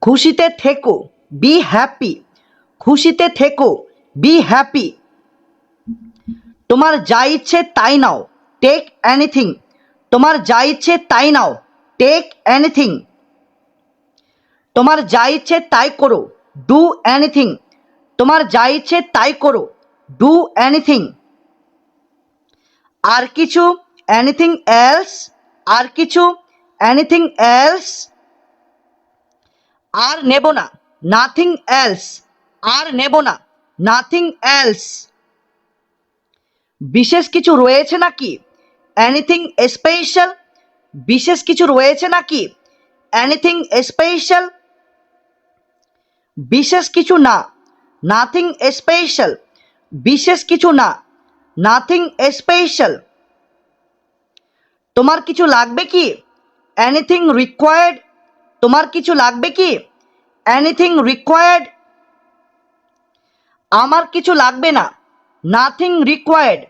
খুশিতে থেকো, be happy. খুশিতে থেকো, বি হ্যাপি। তোমার যা ইচ্ছে তাই নাও, টেক এনিথিং। তোমার যা ইচ্ছে তাই নাও, টেক এনিথিং। তোমার যা ইচ্ছে তাই করো, ডু এনিথিং। তোমার যা ইচ্ছে তাই করো, ডু এনিথিং। আর কিছু, এনিথিং এলস। আর কিছু, এনিথিং এলস। আর নেব না, নাথিং এলস। আর নেব না, নাথিং এলস। বিশেষ কিছু রয়েছে নাকি, এনিথিং স্পেশাল। বিশেষ কিছু রয়েছে নাকি, এনিথিং স্পেশাল। বিশেষ কিছু না, নাথিং স্পেশাল। বিশেষ কিছু না, নাথিং স্পেশাল। তোমার কিছু লাগবে কি, এনিথিং রিকোয়ার্ড। তোমার কিছু লাগবে কি, এনিথিং রিকোয়ার্ড। আমার কিছু লাগবে না, নাথিং রিকোয়ার্ড।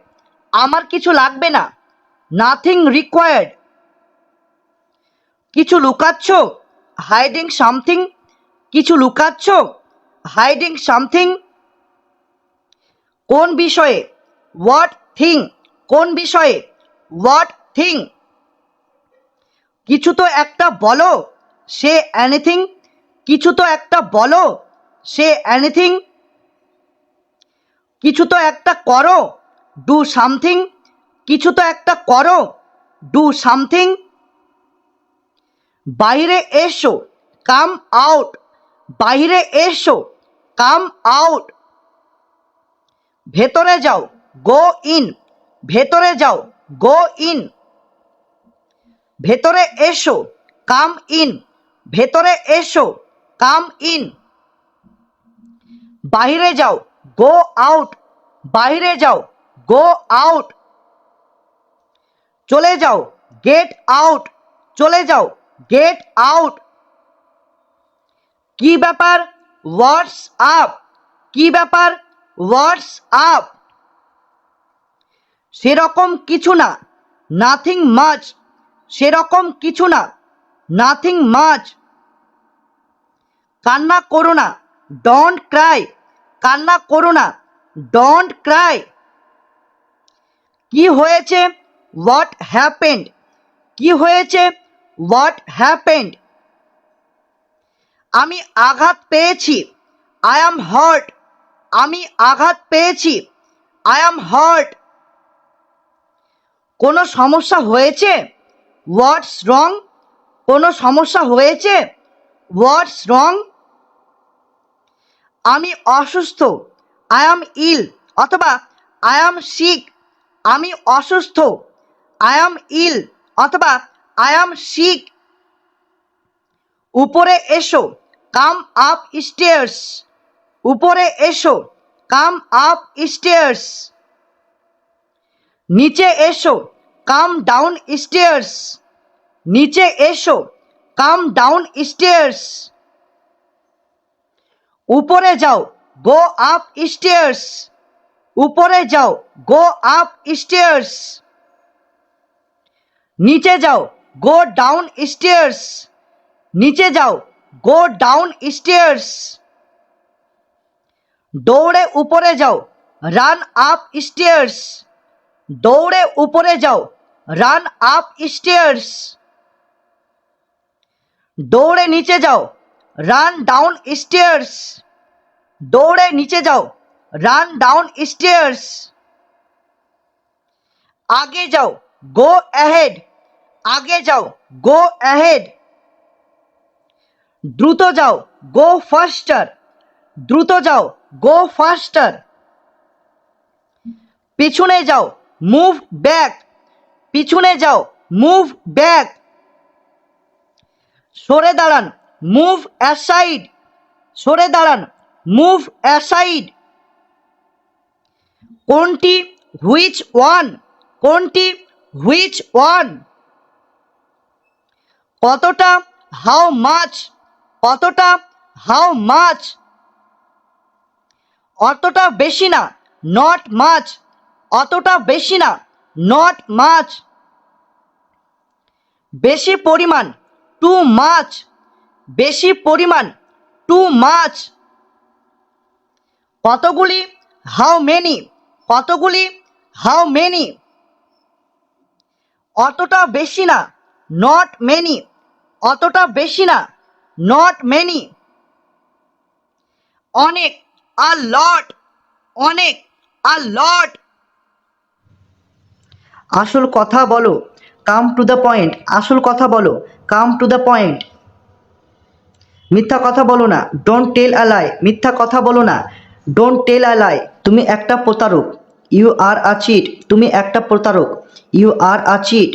আমার কিছু লাগবে না, নাথিং রিকোয়ার্ড। কিছু লুকাচ্ছ, হাইডিং সামথিং। কিছু লুকাচ্ছ, হাইডিং সামথিং। কোন বিষয়ে, হোয়াট থিং। কোন বিষয়ে, হোয়াট থিং। কিছু তো একটা বলো, সে এনিথিং। কিছু তো একটা বলো, সে এনিথিং। কিছু তো একটা করো, ডু সামথিং। কিছু তো একটা করো, ডু সামথিং। বাইরে এসো, কাম আউট। বাইরে এসো, কাম আউট। ভেতরে যাও, গো ইন। ভেতরে যাও, গো ইন। ভেতরে এসো, কাম ইন। ভেতরে এসো, কাম ইন। বাইরে যাও, গো আউট। বাইরে যাও, গো আউট। চলে যাও, গেট আউট। চলে যাও, গেট আউট। কি ব্যাপার, হোয়াটস আপ। কি ব্যাপার, হোয়াটস আপ। সেরকম কিছু না, নাথিং মাচ। সেরকম কিছু না, নাথিং মাচ। কান্না করো না, ডোন্ট ক্রাই। কান্না করো না, ডোন্ট ক্রাই। কি হয়েছে, হোয়াট হ্যাপেন্ড। কি হয়েছে, হোয়াট হ্যাপেন্ড। আমি আঘাত পেয়েছি, আই অ্যাম হার্ট। আমি আঘাত পেয়েছি, আই অ্যাম হার্ট। কোনো সমস্যা হয়েছে, হোয়াটস রং। কোনো সমস্যা হয়েছে, হোয়াটস রং। আমি অসুস্থ, আই অ্যাম ইল। অথবা আই অ্যাম সিক। আমি অসুস্থ, আই অ্যাম ইল। অথবা আই অ্যাম সিক। উপরে এসো, কাম আপ স্টেয়ার্স। উপরে এসো, কাম আপ স্টেয়ার্স। নিচে এসো, কাম ডাউন স্টেয়ার্স। নিচে এসো, কাম ডাউন স্টেয়ার্স। উপরে যাও, গো আপ স্টেয়ার্স। উপরে যাও, গো আপ স্টেয়ার্স। নিচে যাও, গো ডাউন স্টেয়ার্স। নিচে যাও, গো ডাউন স্টেয়ার্স। দৌড়ে উপরে যাও, রান আপ স্টেয়ার্স। দৌড়ে উপরে যাও, রান আপ স্টেয়ার্স। দৌড়ে নিচে যাও, রান ডাউন স্টেয়ার্স। দৌড়ে নিচে যাও, রান ডাউন স্টেয়ার্স। আগে যাও, গো অ্যাহেড। আগে যাও, গো অ্যাহেড। দ্রুত যাও, গো ফাস্টার। দ্রুত যাও, গো ফাস্টার। পিছনে যাও, মুভ ব্যাক। পিছনে যাও, মুভ ব্যাক। সরে দাঁড়ান, মুভ অ্যাসাইড। সরে দাঁড়ান, মুভ অ্যাসাইড। কোনটি, হুইচ ওয়ান। কোনটি, হুইচ ওয়ান। কতটা, হাউ মাচ। কতটা, হাউ মাচ। অতটা বেশি না, নট মাচ। অতটা বেশি না, নট মাচ। বেশি পরিমাণ, টু মাচ। বেশি পরিমাণ, টু মাচ। কতগুলি, হাউ মেনি, কতগুলি, হাউ মেনি। অতটা বেশি না, নট মেনি, অতটা বেশি না, নট মেনি। অনেক, আ লট, অনেক, আ লট। আসল কথা বলো, কাম টু দ্য পয়েন্ট, আসল কথা বলো, কাম টু দ্য পয়েন্ট। মিথ্যা কথা বলো না, ডোন্ট টেল আ লাই, মিথ্যা কথা বলো না, ডোন্ট টেল আ লাই। তুমি একটা প্রতারক, ইউ আর আ চিট, তুমি একটা প্রতারক, ইউ আর আ চিট।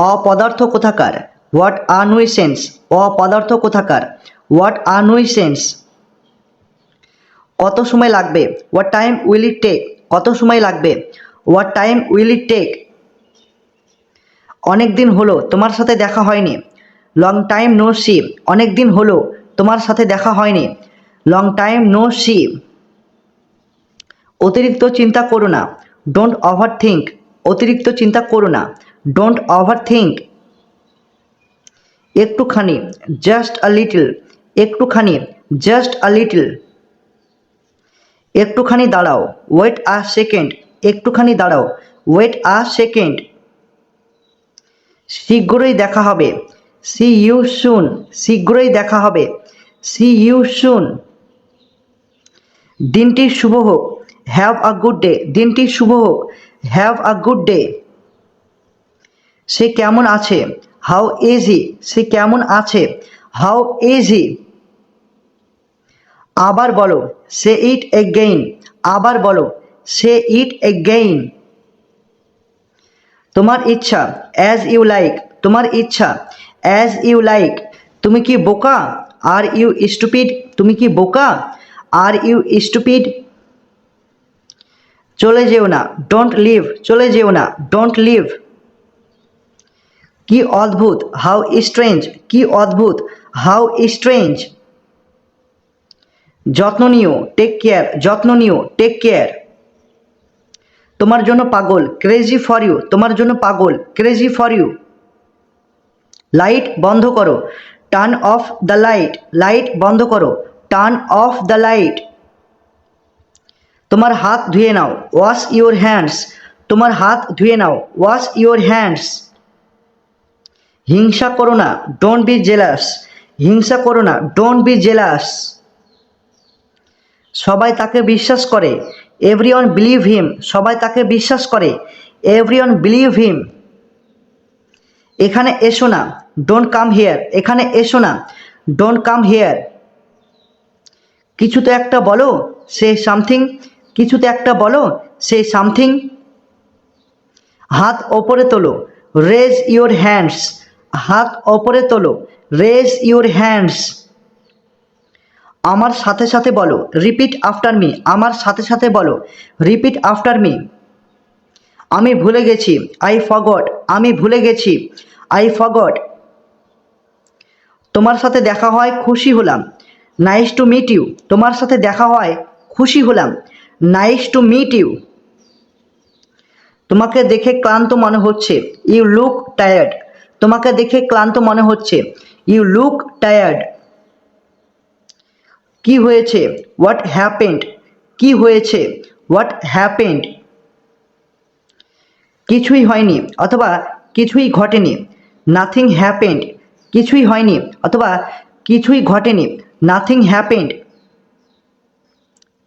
অপদার্থ কোথাকার, হোয়াট আ নুইসেন্স, অপদার্থ কোথাকার, হোয়াট আ নুইসেন্স। কত সময় লাগবে, what time will it take, কত সময় লাগবে, what time will it take. অনেক দিন হলো তোমার সাথে দেখা হয়নি, লং টাইম নো সি, অনেক দিন হলো তোমার সাথে দেখা হয়নি, লং টাইম নো সি। অতিরিক্ত চিন্তা করো না, ডোন্ট ওভার থিঙ্ক, অতিরিক্ত চিন্তা করো না, ডোন্ট ওভার থিঙ্ক। একটুখানি, জাস্ট আ লিটল, একটুখানি, জাস্ট আ লিটল। একটুখানি দাঁড়াও, ওয়েট আ সেকেন্ড, একটুখানি দাঁড়াও, ওয়েট আ সেকেন্ড। শীঘ্রই দেখা হবে, সি ইউ সুন, শীঘ্রই দেখা হবে, সি ইউ সুন। দিনটি শুভ হোক, হ্যাভ আ গুড ডে, দিনটি শুভ হোক, হ্যাভ আ গুড ডে। সে কেমন আছে, হাউ ইজ হি, সে কেমন আছে, হাউ ইজ হি। আবার বলো, সে ইট এগেইন, আবার বলো, সে ইট এগেইন। তোমার ইচ্ছা, অ্যাজ ইউ লাইক, তোমার ইচ্ছা, অ্যাজ ইউ লাইক। তুমি কি বোকা, আর ইউ স্টুপিড, তুমি কি বোকা, আর ইউ স্টুপিড। চলে যেও না, ডোন্ট লিভ, চলে যেও না, ডোন্ট লিভ। কি অদ্ভুত, হাউ স্ট্রেঞ্জ, কি অদ্ভুত, হাউ স্ট্রেঞ্জ। যত্ন নিও, টেক কেয়ার, যত্ন নিও, টেক কেয়ার। তোমার জন্য পাগল, ক্রেজি ফর ইউ, তোমার জন্য পাগল, ক্রেজি ফর ইউ। লাইট বন্ধ করো, turn off the light, light বন্ধ করো, টার্ন অফ দ্য লাইট। তোমার হাত ধুয়ে নাও, ওয়াশ ইউর হ্যান্ডস, তোমার হাত ধুয়ে নাও, ওয়াশ ইউর হ্যান্ডস। হিংসা করো না, ডোন্ট বি জেলাস, হিংসা করো না, ডোন্ট বি জেলাস। সবাই তাকে বিশ্বাস করে, এভরিওয়ান বিলিভ হিম, সবাই তাকে বিশ্বাস করে, এভরিওয়ান বিলিভ হিম। এখানে এসো না, ডোন্ট কাম হিয়ার, এখানে এসো না, ডোন্ট কাম হিয়ার। কিছুতে একটা বলো, সে সামথিং, কিছুতে একটা বলো, সে সামথিং। হাত ওপরে তোলো, রেজ ইউর হ্যান্ডস, হাত ওপরে তোলো, রেজ ইউর হ্যান্ডস। আমার সাথে সাথে বলো, রিপিট আফটার মি, আমার সাথে সাথে বলো, রিপিট আফটার মি। আমি ভুলে গেছি, আই ফরগট, আমি ভুলে গেছি, আই ফরগট। তোমার সাথে দেখা হয় খুশি হলাম, নাইস টু মিট ইউ, তোমার সাথে দেখা হয় খুশি হলাম, নাইস টু মিট ইউ। তোমাকে দেখে ক্লান্ত মনে হচ্ছে, ইউ লুক টায়ার্ড, তোমাকে দেখে ক্লান্ত মনে হচ্ছে, ইউ লুক টায়ার্ড। কি হয়েছে, হোয়াট হ্যাপেন্ড, কি হয়েছে, হোয়াট হ্যাপেন্ড। কিছুই হয়নি অথবা কিছুই ঘটেনি, নাথিং হ্যাপেন্ড, কিছুই হয়নি অথবা কিছুই ঘটেনি, নাথিং হ্যাপেন্ড।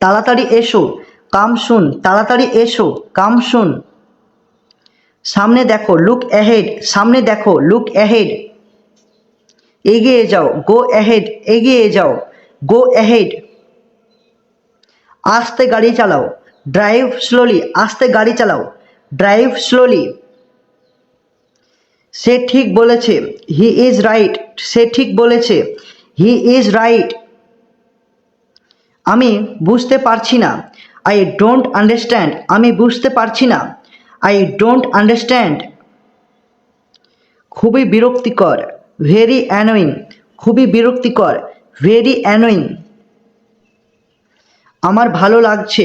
তাড়াতাড়ি এসো, কাম শুন, তাড়াতাড়ি এসো, কাম শুন। সামনে দেখো, লুক অ্যাহেড, সামনে দেখো, লুক অ্যাহেড। এগিয়ে যাও, গো অ্যাহেড, এগিয়ে যাও, গো অ্যাহেড। আস্তে গাড়ি চালাও, ড্রাইভ স্লোলি, আস্তে গাড়ি চালাও, ড্রাইভ স্লোলি। সে ঠিক বলেছে, হি ইজ রাইট, সে ঠিক বলেছে, হি ইজ রাইট। আমি বুঝতে পারছি না, আই ডোন্ট আন্ডারস্ট্যান্ড, আমি বুঝতে পারছি না, আই ডোন্ট আন্ডারস্ট্যান্ড। খুবই বিরক্তিকর, ভেরি অ্যানোয়িং, খুবই বিরক্তিকর, ভেরি অ্যানোয়িং। আমার ভালো লাগছে,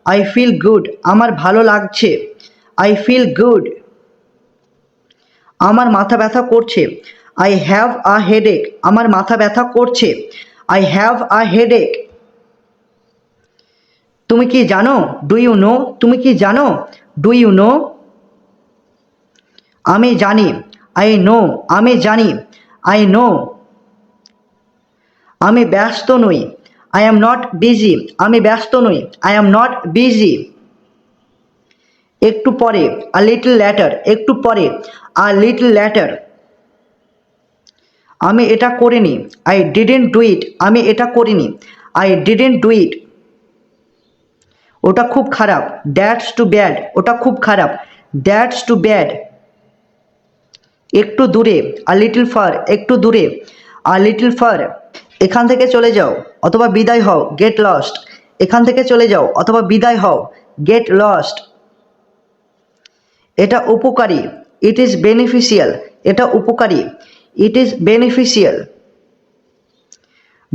আই ফিল গুড, আমার ভালো লাগছে, আই ফিল গুড। আমার মাথা ব্যথা করছে, আই হ্যাভ আ হেডেক, আমার মাথা ব্যথা করছে। I have a headache. তুমি কি জানো? Do you know? তুমি কি জানো? Do you know? আমি জানি। I know. আমি জানি। I know. আমি ব্যস্ত নই। I am not busy. আমি ব্যস্ত নই। I am not busy. একটু পরে, আ লিটল ল্যাটার, একটু পরে, আ লিটল ল্যাটার। আমি এটা করিনি। I didn't do it. আমি এটা করিনি। I didn't do it. ওটা খুব খারাপ। That's too bad. ওটা খুব খারাপ। That's too bad. একটু দূরে, আ লিটল ফার, একটু দূরে, আ লিটল ফার। এখান থেকে চলে যাও অথবা বিদায় হও, গেট লস্ট। এখান থেকে চলে যাও অথবা বিদায় হও, গেট লস্ট। এটা উপকারী। It is beneficial. এটা উপকারী। It is beneficial.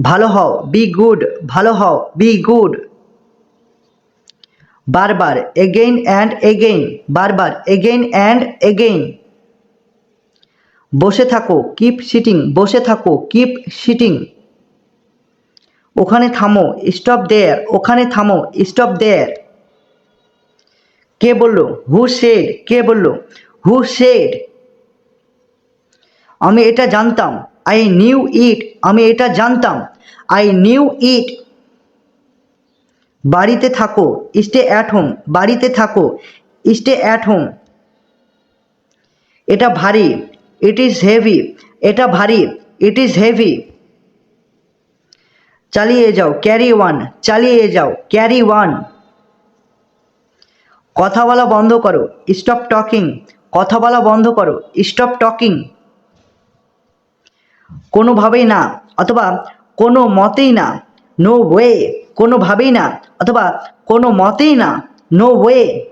ভালো হও, বি গুড। ভালো হও, বি গুড। বারবার, এগেইন অ্যান্ড এগেইন। বারবার, এগেইন অ্যান্ড এগেইন। বসে থাকো, কিপ সিটিং। বসে থাকো, কিপ সিটিং। ওখানে থামো, স্টপ দেয়ার। ওখানে থামো, স্টপ দেয়ার। কে বললো? Who said. কে বললো? Who said. আমি এটা জানতাম। I knew it. আমি এটা জানতাম। I knew it. বাড়িতে থাকো, স্টে অ্যাট হোম। বাড়িতে থাকো, স্টে অ্যাট হোম। এটা ভারী। It is heavy. এটা ভারী। It is heavy. চালিয়ে যাও, ক্যারি ওয়ান। চালিয়ে যাও, ক্যারি ওয়ান। কথা বলা বন্ধ করো, স্টপ টকিং। কথা বলা বন্ধ করো, স্টপ টকিং। কোনোভাবেই না অথবা কোনো মতেই না, নো ওয়ে। কোনোভাবেই না অথবা কোনো মতেই না, নো ওয়ে।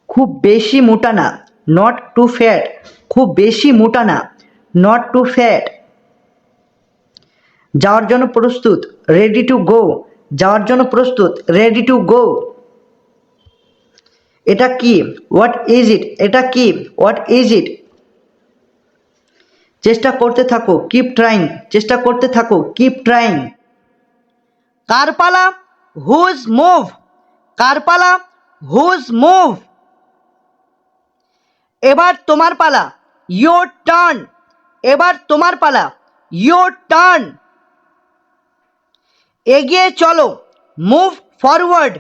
খুব বেশি মোটা না, নট টু ফ্যাট। খুব বেশি মোটা না, নট টু ফ্যাট। যাওয়ার জন্য প্রস্তুত, রেডি টু গো। যাওয়ার জন্য প্রস্তুত, রেডি টু গো। এটা কি? What is it? এটা কি? What is it? চেষ্টা করতে থাকো, কিপ ট্রাইং। চেষ্টা করতে থাকো, কিপ ট্রাইং। কার পালা? Whose move. কার পালা? Whose move. এবার তোমার পালা, ইয়োর টার্ন। এবার তোমার পালা, ইয়োর টার্ন। এগিয়ে চলো, মুভ ফরওয়ার্ড।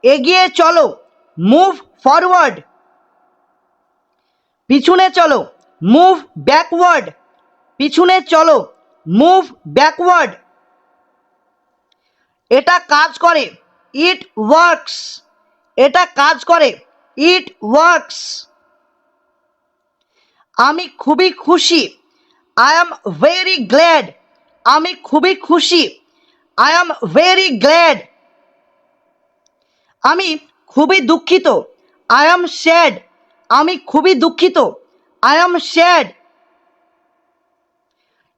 এগিয়ে চলো, মুভ ফরওয়ার্ড। পিছনে চলো, মুভ ব্যাকওয়ার্ড। পিছনে চলো, মুভ ব্যাকওয়ার্ড। এটা কাজ করে, ইট ওয়ার্কস। এটা কাজ করে, ইট ওয়ার্কস। আমি খুবই খুশি, আই এম ভেরি গ্ল্যাড। আমি খুবই খুশি, আই এম ভেরি গ্ল্যাড। আমি খুবই দুঃখিত, আই এম স্যাড। আমি খুবই দুঃখিত, আই এম স্যাড।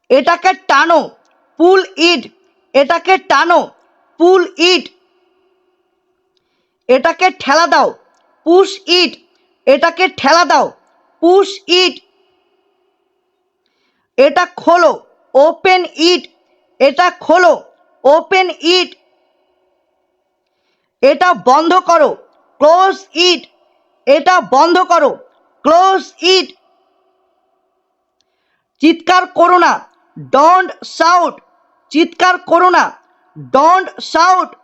এটাকে টানো, পুল ইট। এটাকে টানো, পুল ইট। এটাকে ঠেলা দাও, পুশ ইট। এটাকে ঠেলা দাও, পুশ ইট। এটা খোলো, ওপেন ইট। এটা খোলো, ওপেন ইট। এটা বন্ধ করো, ক্লোজ ইট। এটা বন্ধ করো, ক্লোজ ইট। চিৎকার করো না, ডোন্ট শাউট। চিৎকার করো না, ডোন্ট শাউট।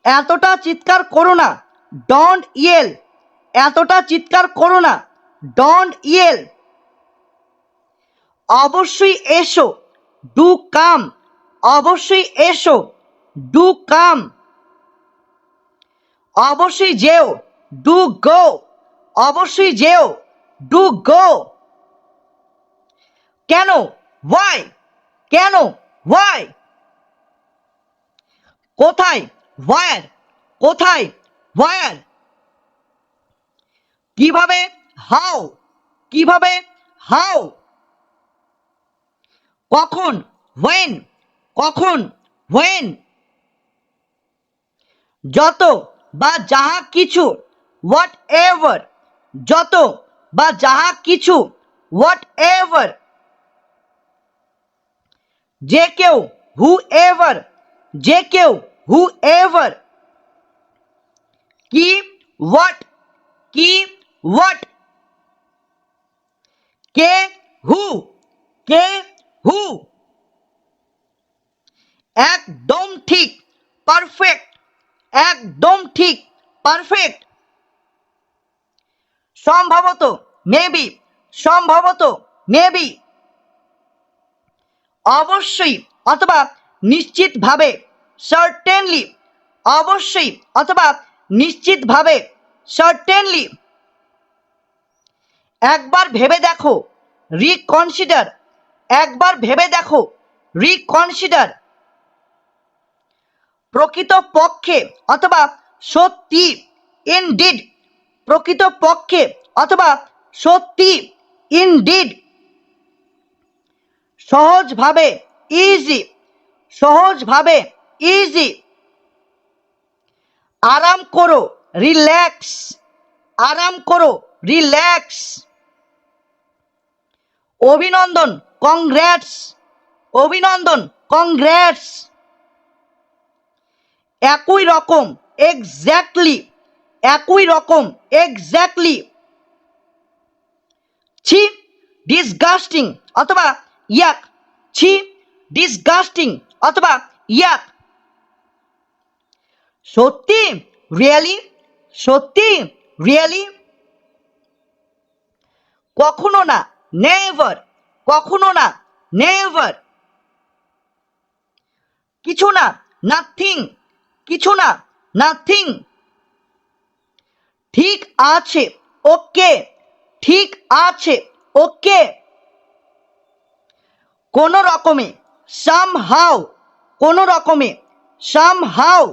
এতটা চিৎকার করো না, ডোন্ট ইয়েল। এতটা চিৎকার করো না, ডোন্ট ইয়েল। অবশ্যই এসো, ডু কাম। অবশ্যই এসো, ডু কাম। অবশ্যই যেও, ডু গো। অবশ্যই যেও, ডু গো। কেন? ওয়াই। কেন? ওয়াই। কোথায়? হোয়ার। কোথায়? হোয়ার। কিভাবে? হাউ। কিভাবে? হাউ। কখন? হোয়েন। কখন? হোয়েন। যত বা যাহা কিছু, হোয়াট এভার। যত বা যাহা কিছু, হোয়াট এভার, যে কেউ, হু এভার, যে কেউ, হু এভার, কি, হোয়াট, কি, হোয়াট, কে, হু, কে, হু, একদম ঠিক, পারফেক্ট, একদম ঠিক, পারফেক্ট, সম্ভবত, মেবি, সম্ভবত, মেবি, অবশ্যই অথবা নিশ্চিতভাবে, সার্টেনলি, অবশ্যই অথবা নিশ্চিতভাবে, সার্টেনলি, একবার ভেবে দেখো, রিকনসিডার, একবার ভেবে দেখো, রিকনসিডার, প্রকৃতপক্ষে অথবা সত্যি, ইনডিড, প্রকৃতপক্ষে অথবা সত্যি, ইনডিড, সহজভাবে, ইজি, সহজভাবে, ইজি, আরাম করো, রিল্যাক্স, আরাম করো, রিল্যাক্স, অভিনন্দন, কংগ্রেটস, অভিনন্দন, কংগ্রেটস, একই রকম, এক্স্যাক্টলি, একই রকম, এক্স্যাক্টলি, ছি, ডিসগাস্টিং অথবা ইয়াক, ছি, ডিসগাস্টিং অথবা ইয়াক, সত্যি, রিয়েলি, সত্যি, রিয়েলি, কখনো না, নেভার, কখনো না, নেভার, কিছু না, নাথিং, কিছু না, নাথিং, ঠিক আছে, ওকে, ঠিক আছে, ওকে, কোনো রকমে, সামহাউ, কোনো রকমে, সামহাউ,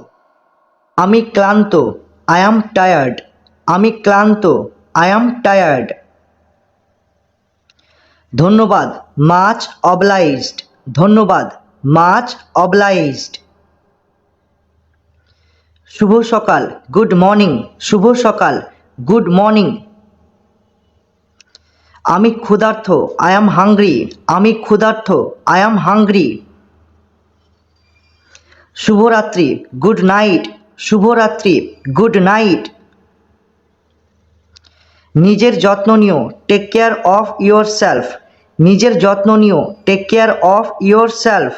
আমি ক্লান্ত, আই অ্যাম টায়ার্ড, আমি ক্লান্ত, আই অ্যাম টায়ার্ড, ধন্যবাদ, মাচ অবলাইজড, ধন্যবাদ, মাচ অবলাইজড, শুভ সকাল, গুড মর্নিং, শুভ সকাল, গুড মর্নিং, আমি ক্ষুধার্ত, আই অ্যাম হাংরি, আমি ক্ষুধার্ত, আই অ্যাম হাংরি, শুভরাত্রি, গুড নাইট, শুভরাত্রি, গুড নাইট, নিজের যত্ন নিও, take care of yourself, নিজের যত্ন নিও, take care of yourself,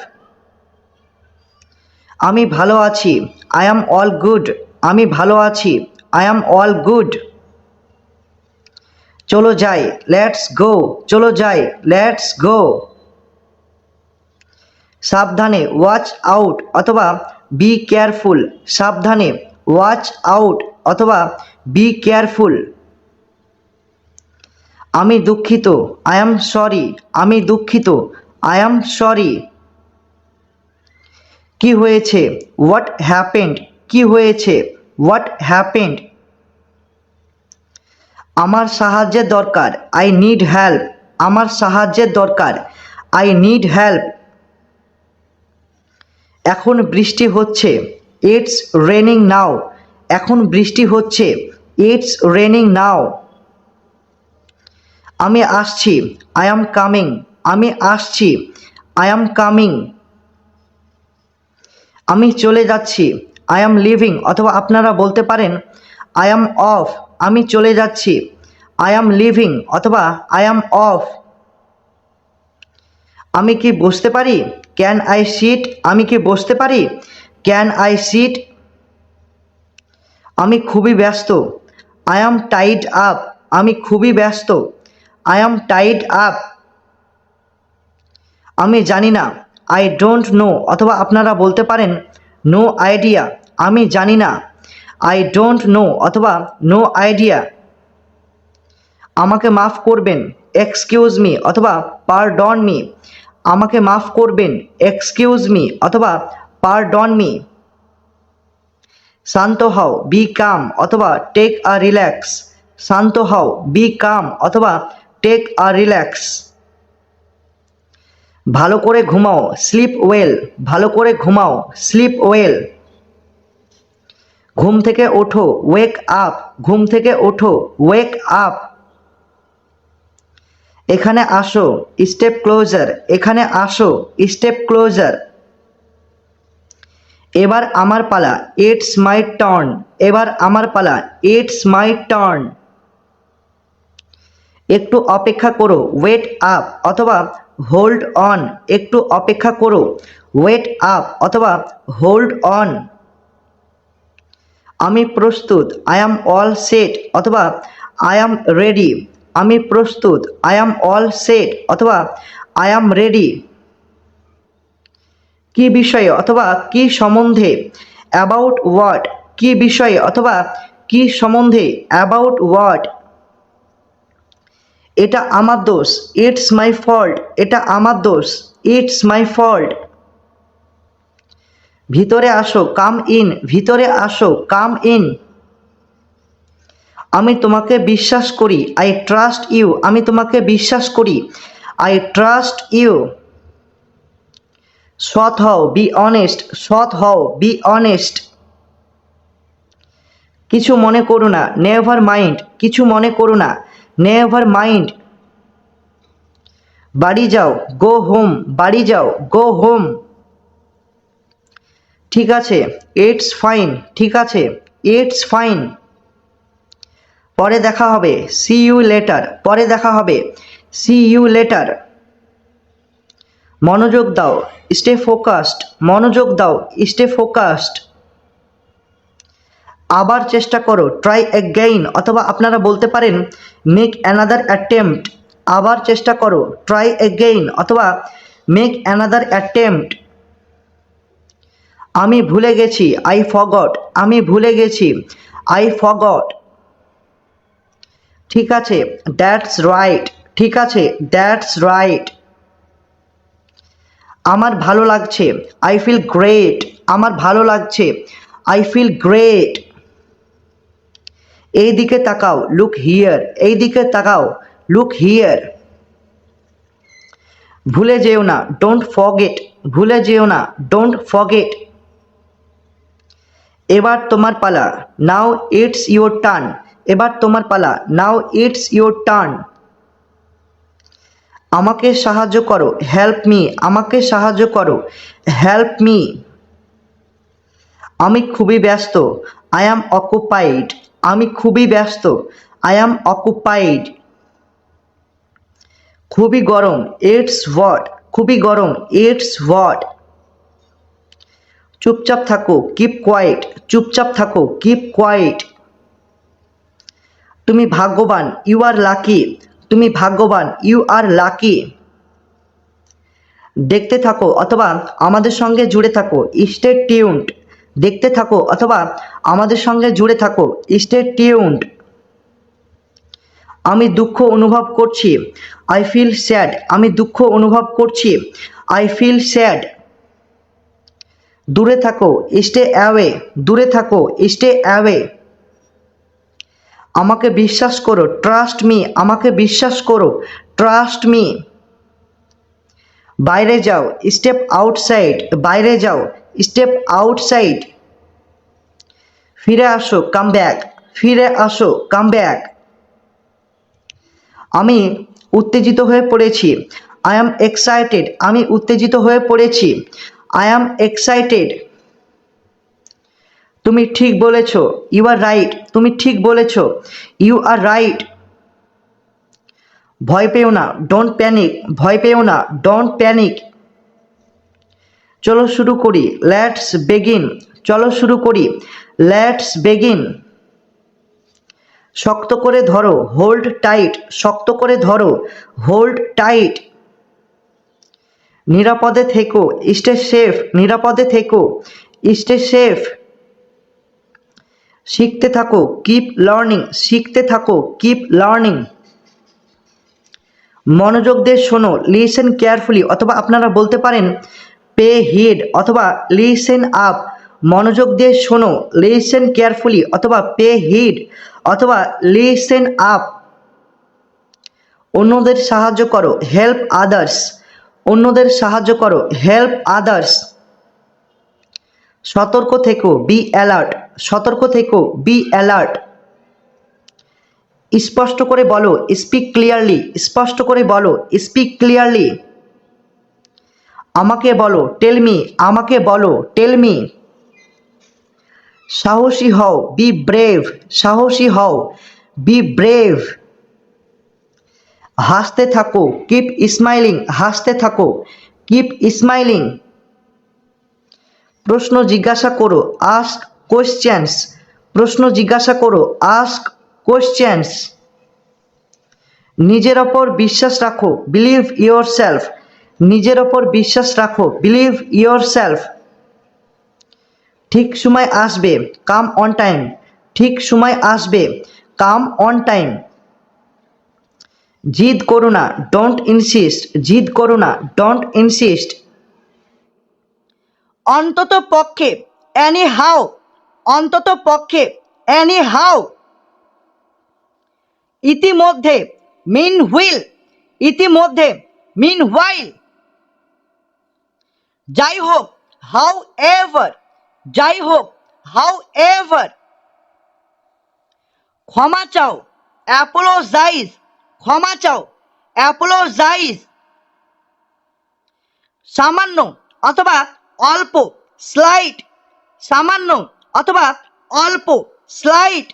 আমি ভালো আছি, আই অ্যাম অল গুড, আমি ভালো আছি, আই অ্যাম অল গুড, চলো যাই, লেটস গো, চলো যাই, লেটস গো, সাবধানে, ওয়াচ আউট অথবা বি কেয়ারফুল, সাবধানে, ওয়াচ আউট অথবা বি কেয়ারফুল, আমি দুঃখিত, আই অ্যাম সরি, আমি দুঃখিত, আই অ্যাম সরি, কি হয়েছে, হোয়াট হ্যাপেন্ড, কি হয়েছে, হোয়াট হ্যাপেন্ড, আমার সাহায্যের দরকার, আই নিড হেল্প, আমার সাহায্যের দরকার, আই নিড হেল্প, এখন বৃষ্টি হচ্ছে, ইটস রেনিং নাও, এখন বৃষ্টি হচ্ছে, ইটস রেনিং নাও, আমি আসছি, আই অ্যাম কামিং, আমি আসছি, আই অ্যাম কামিং, আমি চলে যাচ্ছি, আই অ্যাম লিভিং অথবা আপনারা বলতে পারেন আই অ্যাম অফ, আমি চলে যাচ্ছি, আই অ্যাম লিভিং অথবা আই অ্যাম অফ, আমি কি বসতে পারি, ক্যান আই সিট, আমি কি বসতে পারি, ক্যান আই সিট, আমি খুবই ব্যস্ত, আই অ্যাম টাইড আপ, আমি খুবই ব্যস্ত, আই অ্যাম টাইড আপ, আমি জানি না, আই ডোন্ট নো অথবা আপনারা বলতে পারেন নো আইডিয়া, আমি জানি না, আই ডোন্ট নো অথবা নো আইডিয়া, আমাকে মাফ করবেন, এক্সকিউজ মি অথবা পারডন মি, আমাকে মাফ করবেন, এক্সকিউজ মি অথবা পারডন মি, শান্ত হও, বি কাম অথবা টেক আ রিল্যাক্স, শান্ত হও, বি কাম অথবা টেক আ রিল্যাক্স, ভালো করে ঘুমাও, স্লিপ ওয়েল, ভালো করে ঘুমাও, স্লিপ ওয়েল, ঘুম থেকে ওঠো, ওয়েক আপ, ঘুম থেকে ওঠো, ওয়েক আপ, এখানে আসো, স্টেপ ক্লোজার, এখানে আসো, স্টেপ ক্লোজার। এবার আমার পালা, ইটস মাই টার্ন, এবার আমার পালা, ইটস মাই টার্ন। একটু অপেক্ষা করো, ওয়েট আপ অথবা হোল্ড অন, একটু অপেক্ষা করো, ওয়েট আপ অথবা হোল্ড অন। আমি প্রস্তুত, আই অ্যাম অল সেট অথবা আই অ্যাম রেডি, আমি প্রস্তুত, আই অ্যাম অল সেট অথবা আই অ্যাম রেডি। কি বিষয়ে অথবা কি সম্বন্ধে, অ্যাবাউট হোয়াট, কি বিষয়ে অথবা কি সম্বন্ধে, অ্যাবাউট হোয়াট। এটা আমার দোষ, ইটস মাই ফল্ট, এটা আমার দোষ, ইটস মাই ফল্ট। ভিতরে আসো, কাম ইন, ভিতরে আসো, কাম ইন। আমি তোমাকে বিশ্বাস করি, আই ট্রাস্ট ইউ, আমি তোমাকে বিশ্বাস করি, আই ট্রাস্ট ইউ। সৎ হও, বি অনেস্ট, সৎ হও, বি অনেস্ট। কিছু মনে করো না, নেভার মাইন্ড, কিছু মনে করো না, নেভার মাইন্ড। বাড়ি যাও, গো হোম, বাড়ি যাও, গো হোম। ঠিক আছে, ইটস ফাইন, ঠিক আছে, ইটস ফাইন। পরে দেখা হবে, সি ইউ লেটার, পরে দেখা হবে, সি ইউ লেটার। মনোযোগ দাও, স্টে ফোকাসড, মনোযোগ দাও, স্টে ফোকাসড। আবার চেষ্টা করো, ট্রাই অ্যাগেইন অথবা আপনারা বলতে পারেন মেক অ্যানাদার অ্যাটেম্পট, আবার চেষ্টা করো, ট্রাই অ্যাগেইন অথবা মেক অ্যানাদার অ্যাটেম্পট। আমি ভুলে গেছি, আই ফরগট, আমি ভুলে গেছি, আই ফরগট। ঠিক আছে, দ্যাটস রাইট, ঠিক আছে, দ্যাটস রাইট। আমার ভালো লাগছে, আই ফিল গ্রেট, আমার ভালো লাগছে, আই ফিল গ্রেট। এই দিকে তাকাও, লুক হিয়ার, এই দিকে তাকাও, লুক হিয়ার। ভুলে যেও না, ডোন্ট ফরগেট, ভুলে যেও না, ডোন্ট ফরগেট। এবার তোমার পালা, নাও ইটস ইয়োর টার্ন, এবার তোমার পালা, নাও ইটস ইয়োর টার্ন। আমাকে সাহায্য করো, হেল্প মি, আমাকে সাহায্য করো, হেল্প মি। আমি খুবই ব্যস্ত, আই অ্যাম অকুপাইড, আমি খুবই ব্যস্ত, আই অ্যাম অকুপাইড। খুবই গরম, ইটস হট, খুবই গরম, ইটস হট। চুপচাপ থাকো, কিপ কোয়াইট, চুপচাপ থাকো, কিপ কোয়াইট। তুমি ভাগ্যবান, ইউ আর লাকি, তুমি ভাগ্যবান, ইউ আর লাকি। দেখতে থাকো অথবা আমাদের সঙ্গে জুড়ে থাকো, স্টে টিউনড, দেখতে থাকো অথবা আমাদের সঙ্গে জুড়ে থাকো, স্টে টিউনড। আমি দুঃখ অনুভব করছি, আই ফিল স্যাড, আমি দুঃখ অনুভব করছি, আই ফিল স্যাড। দূরে থাকো, স্টে অ্যাওয়ে, দূরে থাকো, স্টে অ্যাওয়ে। আমাকে বিশ্বাস করো, ট্রাস্ট মি, আমাকে বিশ্বাস করো, ট্রাস্ট মি। বাইরে যাও, স্টেপ আউটসাইড, বাইরে যাও, স্টেপ আউটসাইড। ফিরে আসো, কাম ব্যাক, ফিরে আসো, কাম ব্যাক। আমি উত্তেজিত হয়ে পড়েছি, আই অ্যাম এক্সাইটেড, আমি উত্তেজিত হয়ে পড়েছি, আই অ্যাম এক্সাইটেড। তুমি ঠিক বলেছ, ইউ আর রাইট, তুমি ঠিক বলেছ, ইউ আর রাইট। ভয় পেও না, ডোন্ট প্যানিক, ভয় পেও না, ডোন্ট প্যানিক। চলো শুরু করি, লেটস বেগিন, চলো শুরু করি, লেটস বেগিন। শক্ত করে ধরো, হোল্ড টাইট, শক্ত করে ধরো, হোল্ড টাইট। নিরাপদে থেকো, স্টে সেফ, নিরাপদে থেকো, স্টে সেফ। শিখতে থাকো, কিপ লার্নিং, শিখতে থাকো, কিপ লার্নিং। মনোযোগ দিয়ে শোনো, লিসেন কেয়ারফুলি অথবা আপনারা বলতে পারেন পে হিড অথবা লিসেন আপ। মনোযোগ দিয়ে শোনো, লিসেন কেয়ারফুলি অথবা পে হিড অথবা লিসেন আপ। অন্যদের সাহায্য করো, হেল্প আদার্স, অন্যদের সাহায্য করো, হেল্প আদার্স। সতর্ক থেকো, বি অ্যালার্ট, সতর্ক থেকো, বি অ্যালার্ট। স্পষ্ট করে বলো, স্পিক ক্লিয়ারলি, স্পষ্ট করে বলো, স্পিক ক্লিয়ারলি। আমাকে বলো, টেল মি, আমাকে বলো, টেল মি। সাহসী হও, বি ব্রেভ, সাহসী হও, বি ব্রেভ। হাসতে থাকো, কিপ স্মাইলিং, হাসতে থাকো, কিপ স্মাইলিং। প্রশ্ন জিজ্ঞাসা করো, আস্ক কোয়েশ্চেন্স, প্রশ্ন জিজ্ঞাসা করো, আস্ক কোয়েশ্চেন্স। নিজের ওপর বিশ্বাস রাখো, বিলিভ ইয়োর সেলফ, নিজের ওপর বিশ্বাস রাখো, বিলিভ ইয়োর সেলফ। ঠিক সময় আসবে, কাম অন টাইম, ঠিক সময় আসবে, কাম অন টাইম। জিদ করো না, ডোন্ট ইনসিস্ট, জিদ করো না, ডোন্ট ইনসিস্ট। অন্তত পক্ষে, এনি হাউ, অন্তত পক্ষে, এনি হাউ। ইতিমধ্যে, মিন হুইল, ইতিমধ্যে, মিন হোয়াইল। যাই হোক, হাউ এভার, যাই হোক, হাউ এভার। ক্ষমা চাও, অ্যাপোলোজাইজ, ক্ষমা চাও, অ্যাপোলোজাইজ। সামান্য অথবা অল্প, স্লাইট, সামান্য অথবা অল্প, স্লাইট।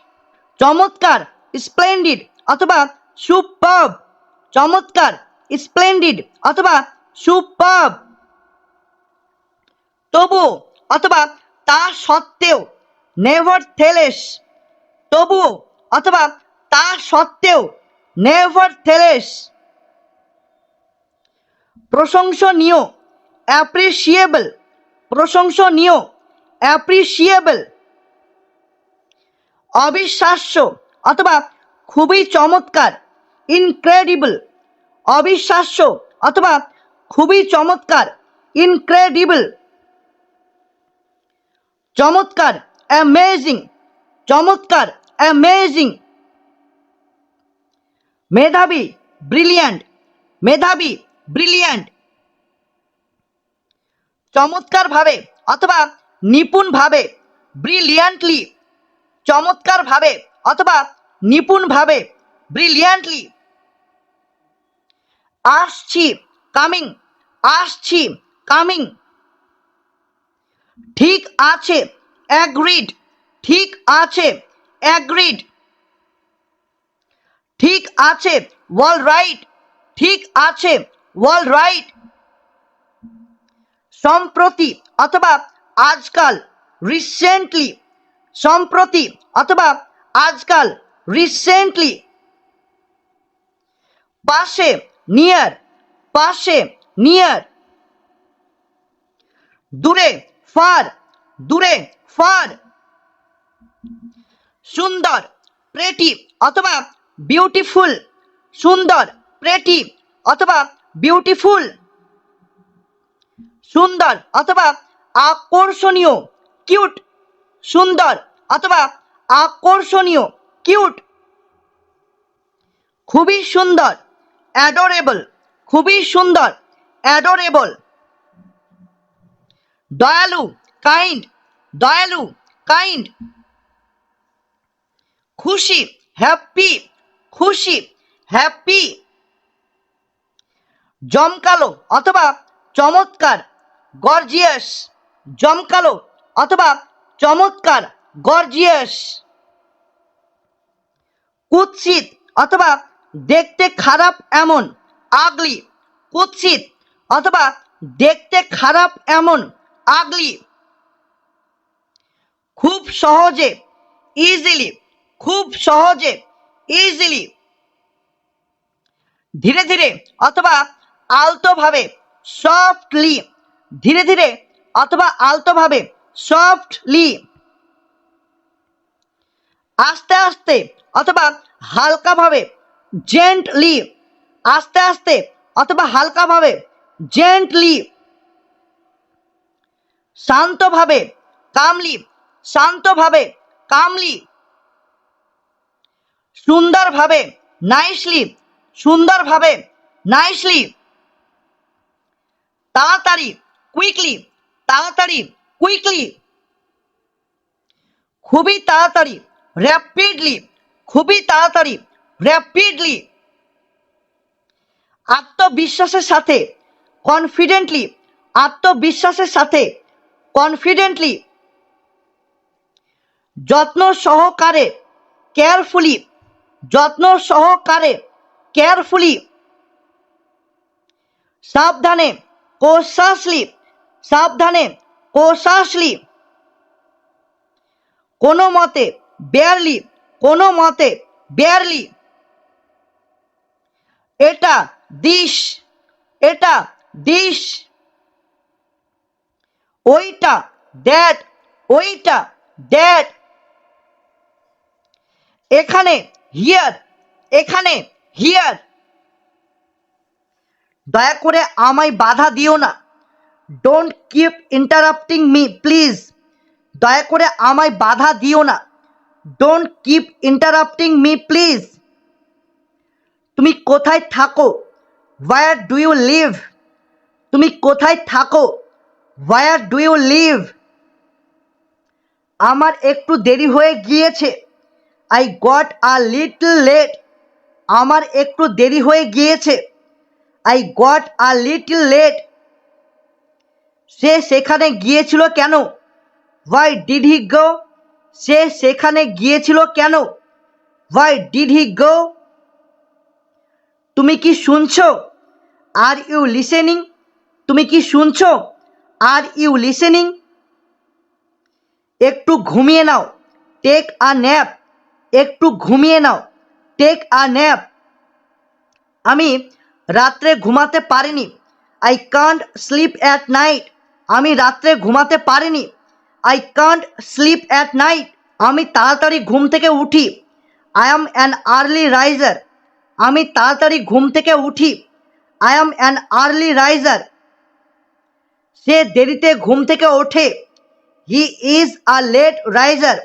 চমৎকার, স্প্লেন্ডিড অথবা সুপারব, চমৎকার, স্প্লেন্ডিড অথবা সুপারব। তবুও অথবা তা সত্ত্বেও, নেভারথেলেস, তবুও অথবা তা সত্ত্বেও, নেভারথেলেস। প্রশংসনীয়, অ্যাপ্রিসিয়েবল, প্রশংসনীয়, অ্যাপ্রিসিয়েবল। অবিশ্বাস্য অথবা খুবই চমৎকার, ইনক্রেডিবল, অবিশ্বাস্য অথবা খুবই চমৎকার, ইনক্রেডিবল। চমৎকার, অ্যামেজিং, চমৎকার, অ্যামেজিং। মেধাবী, ব্রিলিয়ান্ট, মেধাবী, ব্রিলিয়ান্ট। চমৎকারভাবে অথবা নিপুণভাবে, ব্রিলিয়ান্টলি, চমৎকারভাবে অথবা নিপুণভাবে, ব্রিলিয়ান্টলি। আসছি, কামিং, আসছি, কামিং। ঠিক আছে, অ্যাগ্রিড, ঠিক আছে, অ্যাগ্রিড। ঠিক আছে, অল রাইট, ঠিক আছে, অল রাইট। সম্প্রতি অথবা আজকাল, রিসেন্টলি, সম্প্রতি অথবা আজকাল, রিসেন্টলি। পাশে, নিয়ার, পাশে, নিয়ার। দূরে, ফার, দূরে, ফার। সুন্দর, প্রেটি অথবা বিউটিফুল, সুন্দর, প্রেটি অথবা বিউটিফুল। সুন্দর অথবা আকর্ষণীয়, কিউট, সুন্দর অথবা আকর্ষণীয়, কিউট। খুবই সুন্দর, অ্যাডোরেবল, খুবই সুন্দর, অ্যাডোরেবল। দয়ালু, কাইন্ড, দয়ালু, কাইন্ড। খুশি, হ্যাপি, খুশি, হ্যাপি। জমকালো অথবা চমৎকার, গর্জিয়াস, জমকালো অথবা চমৎকার, গর্জিয়াস। কুৎসিত অথবা দেখতে খারাপ এমন, আগলি, কুৎসিত অথবা দেখতে খারাপ এমন, আগলি। খুব সহজে, ইজিলি, খুব সহজে, ইজিলি। ধীরে ধীরে অথবা আলতোভাবে, সফটলি, ধীরে ধীরে অথবা আলতোভাবে, সফটলি। আস্তে আস্তে অথবা হালকাভাবে, জেন্টলি, আস্তে আস্তে অথবা হালকাভাবে, জেন্টলি। শান্তভাবে, কামলি, শান্তভাবে, কামলি। সুন্দরভাবে, নাইসলি, সুন্দরভাবে, নাইসলি। তাড়াতাড়ি, কুইকলি, তাড়াতাড়ি, কুইকলি। খুবই তাড়াতাড়ি, র্যাপিডলি, খুবই তাড়াতাড়ি, র্যাপিডলি, আত্মবিশ্বাসের সাথে, কনফিডেন্টলি, আত্মবিশ্বাসের সাথে, কনফিডেন্টলি, যত্ন সহকারে, কেয়ারফুলি, যত্ন সহকারে, কেয়ারফুলি, সাবধানে, কশাসলি, সাবধানে, কশাসলি, কোনো মতে, বেয়ারলি, কোনো মতে, বেয়ারলি, এটা, দিস, এটা, দিস, ওইটা, দ্যাট, ওইটা, দ্যাট, এখানে, হিয়ার, এখানে, হিয়ার, দয়া করে আমায় বাধা দিও না, don't keep interrupting me please, দয়া করে আমায় বাধা দিও না, don't keep interrupting me please, তুমি কোথায় থাকো, হোয়ার ডু ইউ লিভ, তুমি কোথায় থাকো, হোয়ার ডু ইউ লিভ, আমার একটু দেরি হয়ে গিয়েছে, I got a little late, আমার একটু দেরি হয়ে গিয়েছে, I got a little late, সে সেখানে গিয়েছিল কেন, হোয়াই ডিড হি গো, সে সেখানে গিয়েছিল কেন, হোয়াই ডিড হি গো, তুমি কি শুনছো, আর ইউ লিসেনিং, তুমি কি শুনছো, আর ইউ লিসেনিং, একটু ঘুমিয়ে নাও, টেক আ ন্যাপ, একটু ঘুমিয়ে নাও, টেক আ ন্যাপ, আমি রাত্রে ঘুমাতে পারিনি, I can't sleep at night, আমি রাত্রে ঘুমাতে পারিনি, I can't sleep at night, আমি তাড়াতাড়ি ঘুম থেকে উঠি, I am an early riser, আমি তাড়াতাড়ি ঘুম থেকে উঠি, I am an early riser, সে দেরিতে ঘুম থেকে ওঠে, he is a late riser,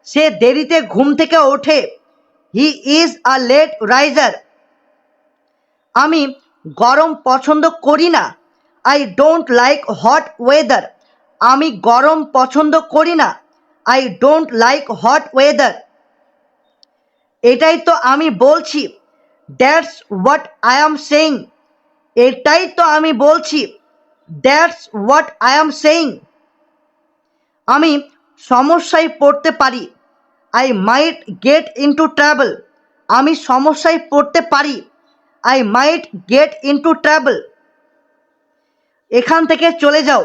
সে দেরিতে ঘুম থেকে ওঠে, he is a late riser, আমি গরম পছন্দ করি না, I don't like hot weather, আমি গরম পছন্দ করি না, I don't like hot weather, এটাই তো আমি বলছি, that's what I am saying, এটাই তো আমি বলছি, that's what I am saying, আমি সমস্যায় পড়তে পারি, I might get into trouble, আমি সমস্যায় পড়তে পারি, I might get into trouble, এখান থেকে চলে যাও,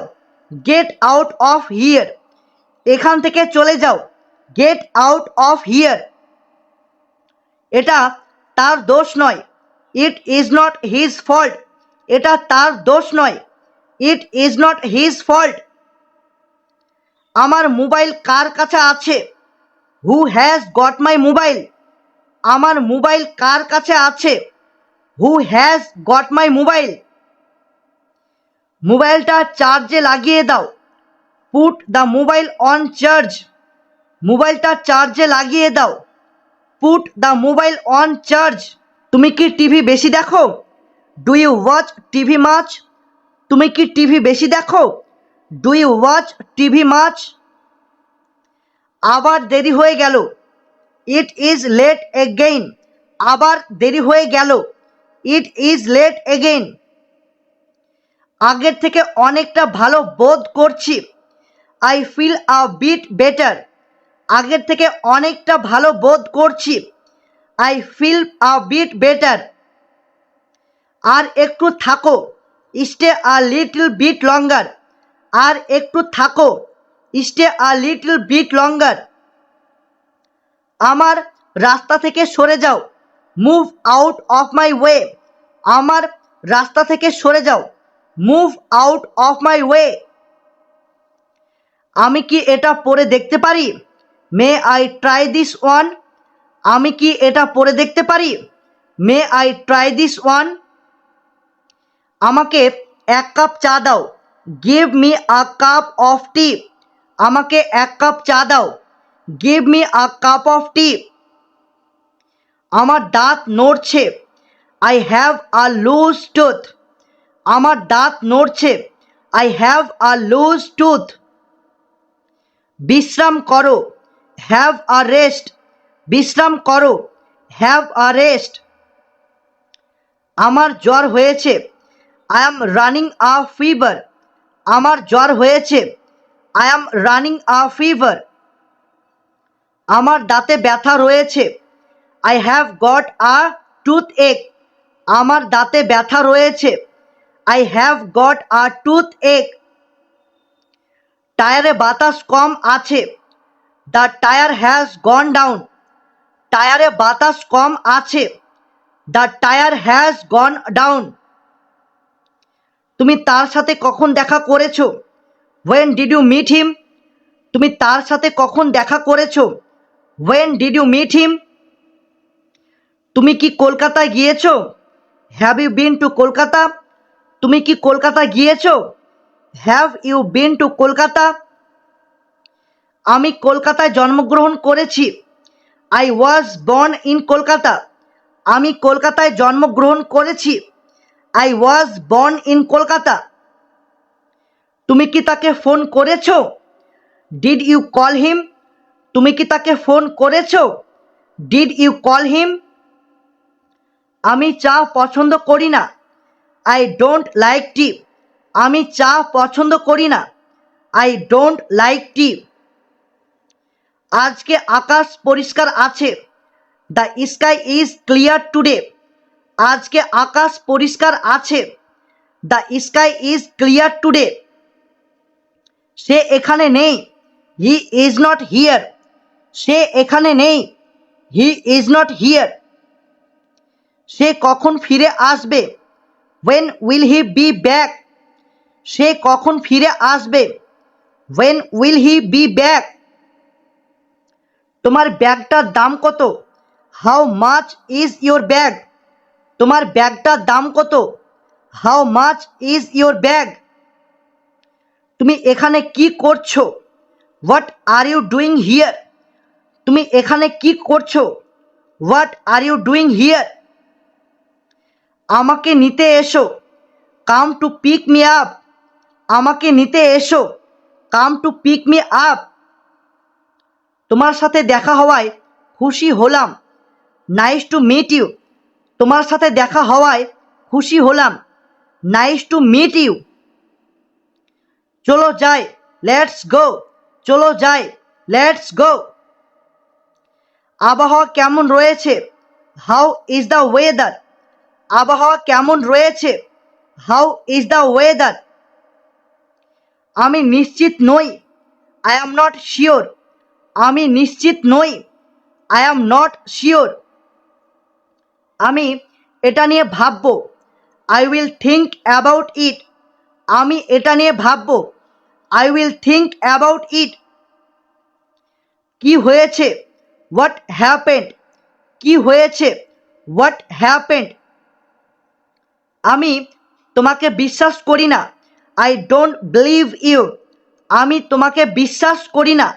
গেট আউট অফ হিয়ার, এখান থেকে চলে যাও, গেট আউট অফ হিয়ার, এটা তার দোষ নয়, it is not his fault, এটা তার দোষ নয়, it is not his fault, আমার মোবাইল কার কাছে আছে, who has got my mobile, আমার মোবাইল কার কাছে আছে, who has got my mobile, মোবাইলটা চার্জে লাগিয়ে দাও, put the mobile on charge, মোবাইলটা চার্জে লাগিয়ে দাও, put the mobile on charge, তুমি কি টিভি বেশি দেখো, do you watch TV much, তুমি কি টিভি বেশি দেখো, do you watch TV much, আবার দেরি হয়ে গেল, ইট ইজ লেট এগেইন, আবার দেরি হয়ে গেল, ইট ইজ লেট এগেইন, আগের থেকে অনেকটা ভালো বোধ করছি, I feel a bit better, আগের থেকে অনেকটা ভালো বোধ করছি, I feel a bit better, আর একটু থাকো, stay a little bit longer, আর একটু থাকো, stay a little bit longer, আমার রাস্তা থেকে সরে যাও, move out of my way, আমার রাস্তা থেকে সরে যাও, move out of my way, আমি কি এটা পরে দেখতে পারি, may I try this one, আমি কি এটা পরে দেখতে পারি, may I try this one, আমাকে এক কাপ চা দাও, give me a cup of tea, আমাকে এক কাপ চা দাও, give me a cup of tea, আমার দাঁত নড়ছে, I have a loose tooth, আমার দাঁত নড়ছে, I have a loose tooth, বিশ্রাম করো, হ্যাভ আ রেস্ট, বিশ্রাম করো, হ্যাভ আ রেস্ট। আমার জ্বর হয়েছে, I am running a fever. আমার জ্বর হয়েছে, I am running a fever. আমার দাঁতে ব্যথা রয়েছে, I have got a toothache. আমার দাঁতে ব্যথা রয়েছে, I have got a toothache. টায়ারে বাতাস কম আছে, the tyre has gone down. টায়ারে বাতাস কম আছে, the tyre has gone down. তুমি তার সাথে কখন দেখা করেছো? When did you meet him? তুমি তার সাথে কখন দেখা করেছো? When did you meet him? তুমি কি কলকাতায় গিয়েছো? Have you been to Kolkata? তুমি কি কলকাতা গিয়েছো? Have you been to Kolkata? আমি কলকাতায় জন্মগ্রহণ করেছি, I was born in Kolkata. আমি কলকাতায় জন্মগ্রহণ করেছি, I was born in Kolkata. তুমি কি তাকে ফোন করেছো? Did you call him? তুমি কি তাকে ফোন করেছো? Did you call him? আমি চা পছন্দ করি না, আই ডোন্ট লাইক টি। আমি চা পছন্দ করি না, আই ডোন্ট লাইক টি। আজকে আকাশ পরিষ্কার আছে, the sky is clear today. আজকে আকাশ পরিষ্কার আছে, the sky is clear today. সে এখানে নেই, হি ইজ নট হিয়ার। সে এখানে নেই, হি ইজ নট হিয়ার। সে কখন ফিরে আসবে? When will he be back? সে কখন ফিরে আসবে? When will he be back? তোমার ব্যাগটার দাম কত? How much is your bag? তোমার ব্যাগটার দাম কত? How much is your bag? তুমি এখানে কি করছো? What are you doing here? তুমি এখানে কি করছো? What are you doing here? আমাকে নিতে এসো, come to pick me up. আমাকে নিতে এসো, come to pick me up. তোমার সাথে দেখা হওয়ায় খুশি হলাম, নাইস টু মিট ইউ। তোমার সাথে দেখা হওয়ায় খুশি হলাম, নাইস টু মিট ইউ। চলো যাই, লেটস গো। চলো যাই, লেটস গো। আবহাওয়া কেমন রয়েছে? How is the weather? আবহাওয়া কেমন রয়েছে? How is the weather? আমি নিশ্চিত নই, আই অ্যাম নট শিওর। আমি নিশ্চিত নই, আই অ্যাম নট শিওর। আমি এটা নিয়ে ভাববো, I will think about it. আমি এটা নিয়ে ভাববো, I will think about it. কি হয়েছে? What happened? কি হয়েছে? What happened? আমি তোমাকে বিশ্বাস করি না, আই ডোন্ট বিলিভ ইউ। আমি তোমাকে বিশ্বাস করি না,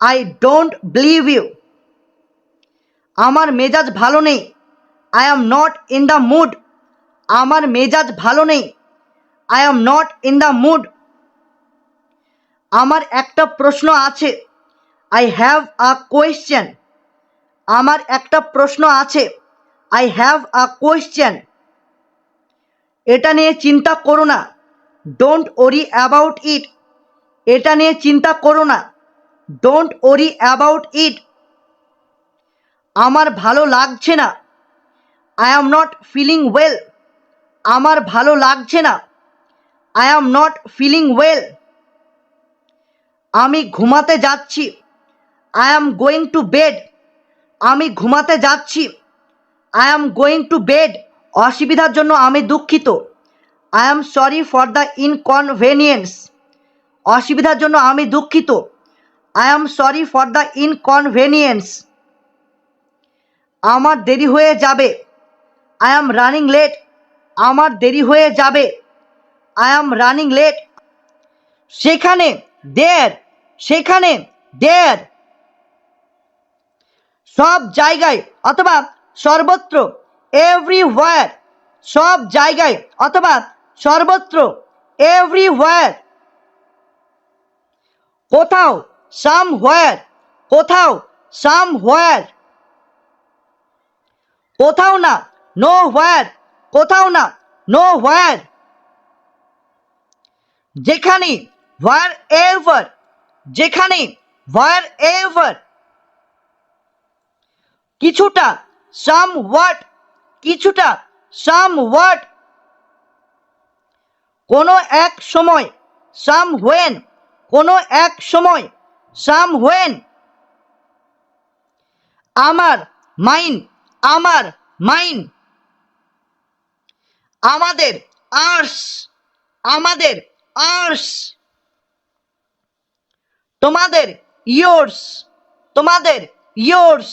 আই ডোন্ট বিলিভ ইউ। আমার মেজাজ ভালো নেই, I am not in the mood. আমার মেজাজ ভালো নেই, I am not in the mood. আমার একটা প্রশ্ন আছে, আই হ্যাভ আ কোয়েশ্চেন। আমার একটা প্রশ্ন আছে, আই হ্যাভ আ কোয়েশ্চেন। এটা নিয়ে চিন্তা করো না, ডোন্ট ওরি অ্যাবাউট ইট। এটা নিয়ে চিন্তা করো না, ডোন্ট ওরি অ্যাবাউট ইট। আমার ভালো লাগছে না, I am not feeling well. আমার ভালো লাগছে না, I am not feeling well. আমি ঘুমাতে যাচ্ছি, I am going to bed. আমি ঘুমাতে যাচ্ছি, I am going to bed. অসুবিধার জন্য আমি দুঃখিত, I am sorry for the inconvenience. অসুবিধার জন্য আমি দুঃখিত, I am sorry for the inconvenience. আমার দেরি হয়ে যাবে, আই অ্যাম রানিং লেট। আমার দেরি হয়ে যাবে, আই অ্যাম রানিং লেট। সেখানে, দেয়ার। সেখানে, দেয়ার। সব জায়গায় অথবা সর্বত্র, এভরিহোয়ার। সব জায়গায় অথবা সর্বত্র, এভরিহোয়ার। কোথাও, সামহোয়ার। কোথাও, সামহোয়ার। কোথাও না, নো হোয়ার, কোথাও না, নো হোয়ার। যেখানে, হোয়ার এভার, যেখানে, হোয়ার এভার। কিছুটা, সাম ওয়াট, কিছুটা, সাম ওয়াট। কোনো এক সময়, সাম হোয়েন, কোনো এক সময়, সাম হোয়েন। আমার, মাইন, আমার, মাইন। আমাদের, আর্স, আমাদের, আর্স। তোমাদের, ইয়োর্স, তোমাদের, ইয়োর্স।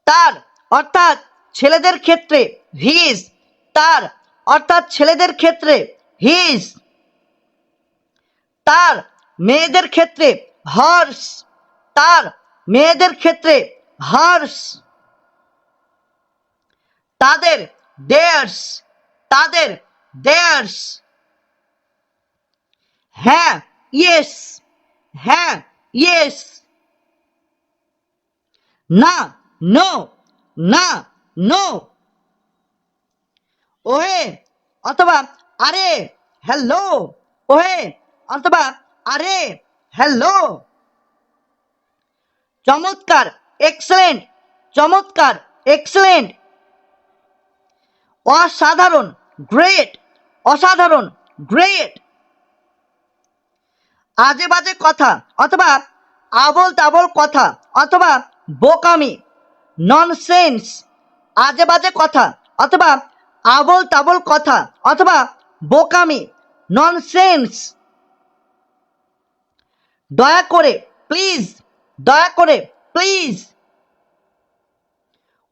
তার অর্থাৎ ছেলেদের ক্ষেত্রে হিজ, তার অর্থাৎ ছেলেদের ক্ষেত্রে হিজ। তার মেয়েদের ক্ষেত্রে হার্স, তার মেয়েদের ক্ষেত্রে হার্স। তাদের, দেয়ার্স, তাদের, দেয়ার্স। হ্যাঁ, ইয়েস, হ্যাঁ, ইয়েস। না, নো, না, নো। ওহে অথবা আরে, হ্যালো, ওহে অথবা আরে, হ্যালো। চমৎকার, এক্সেলেন্ট, চমৎকার, এক্সেলেন্ট। অসাধারণ, গ্রেট, অসাধারণ, গ্রেট। আজে বাজে কথা অথবা আবল তাবল কথা অথবা বোকামি, ননসেন্স। আজে বাজে কথা অথবা আবল তাবল কথা অথবা বোকামি, ননসেন্স। দয়া করে, প্লিজ, দয়া করে, প্লিজ।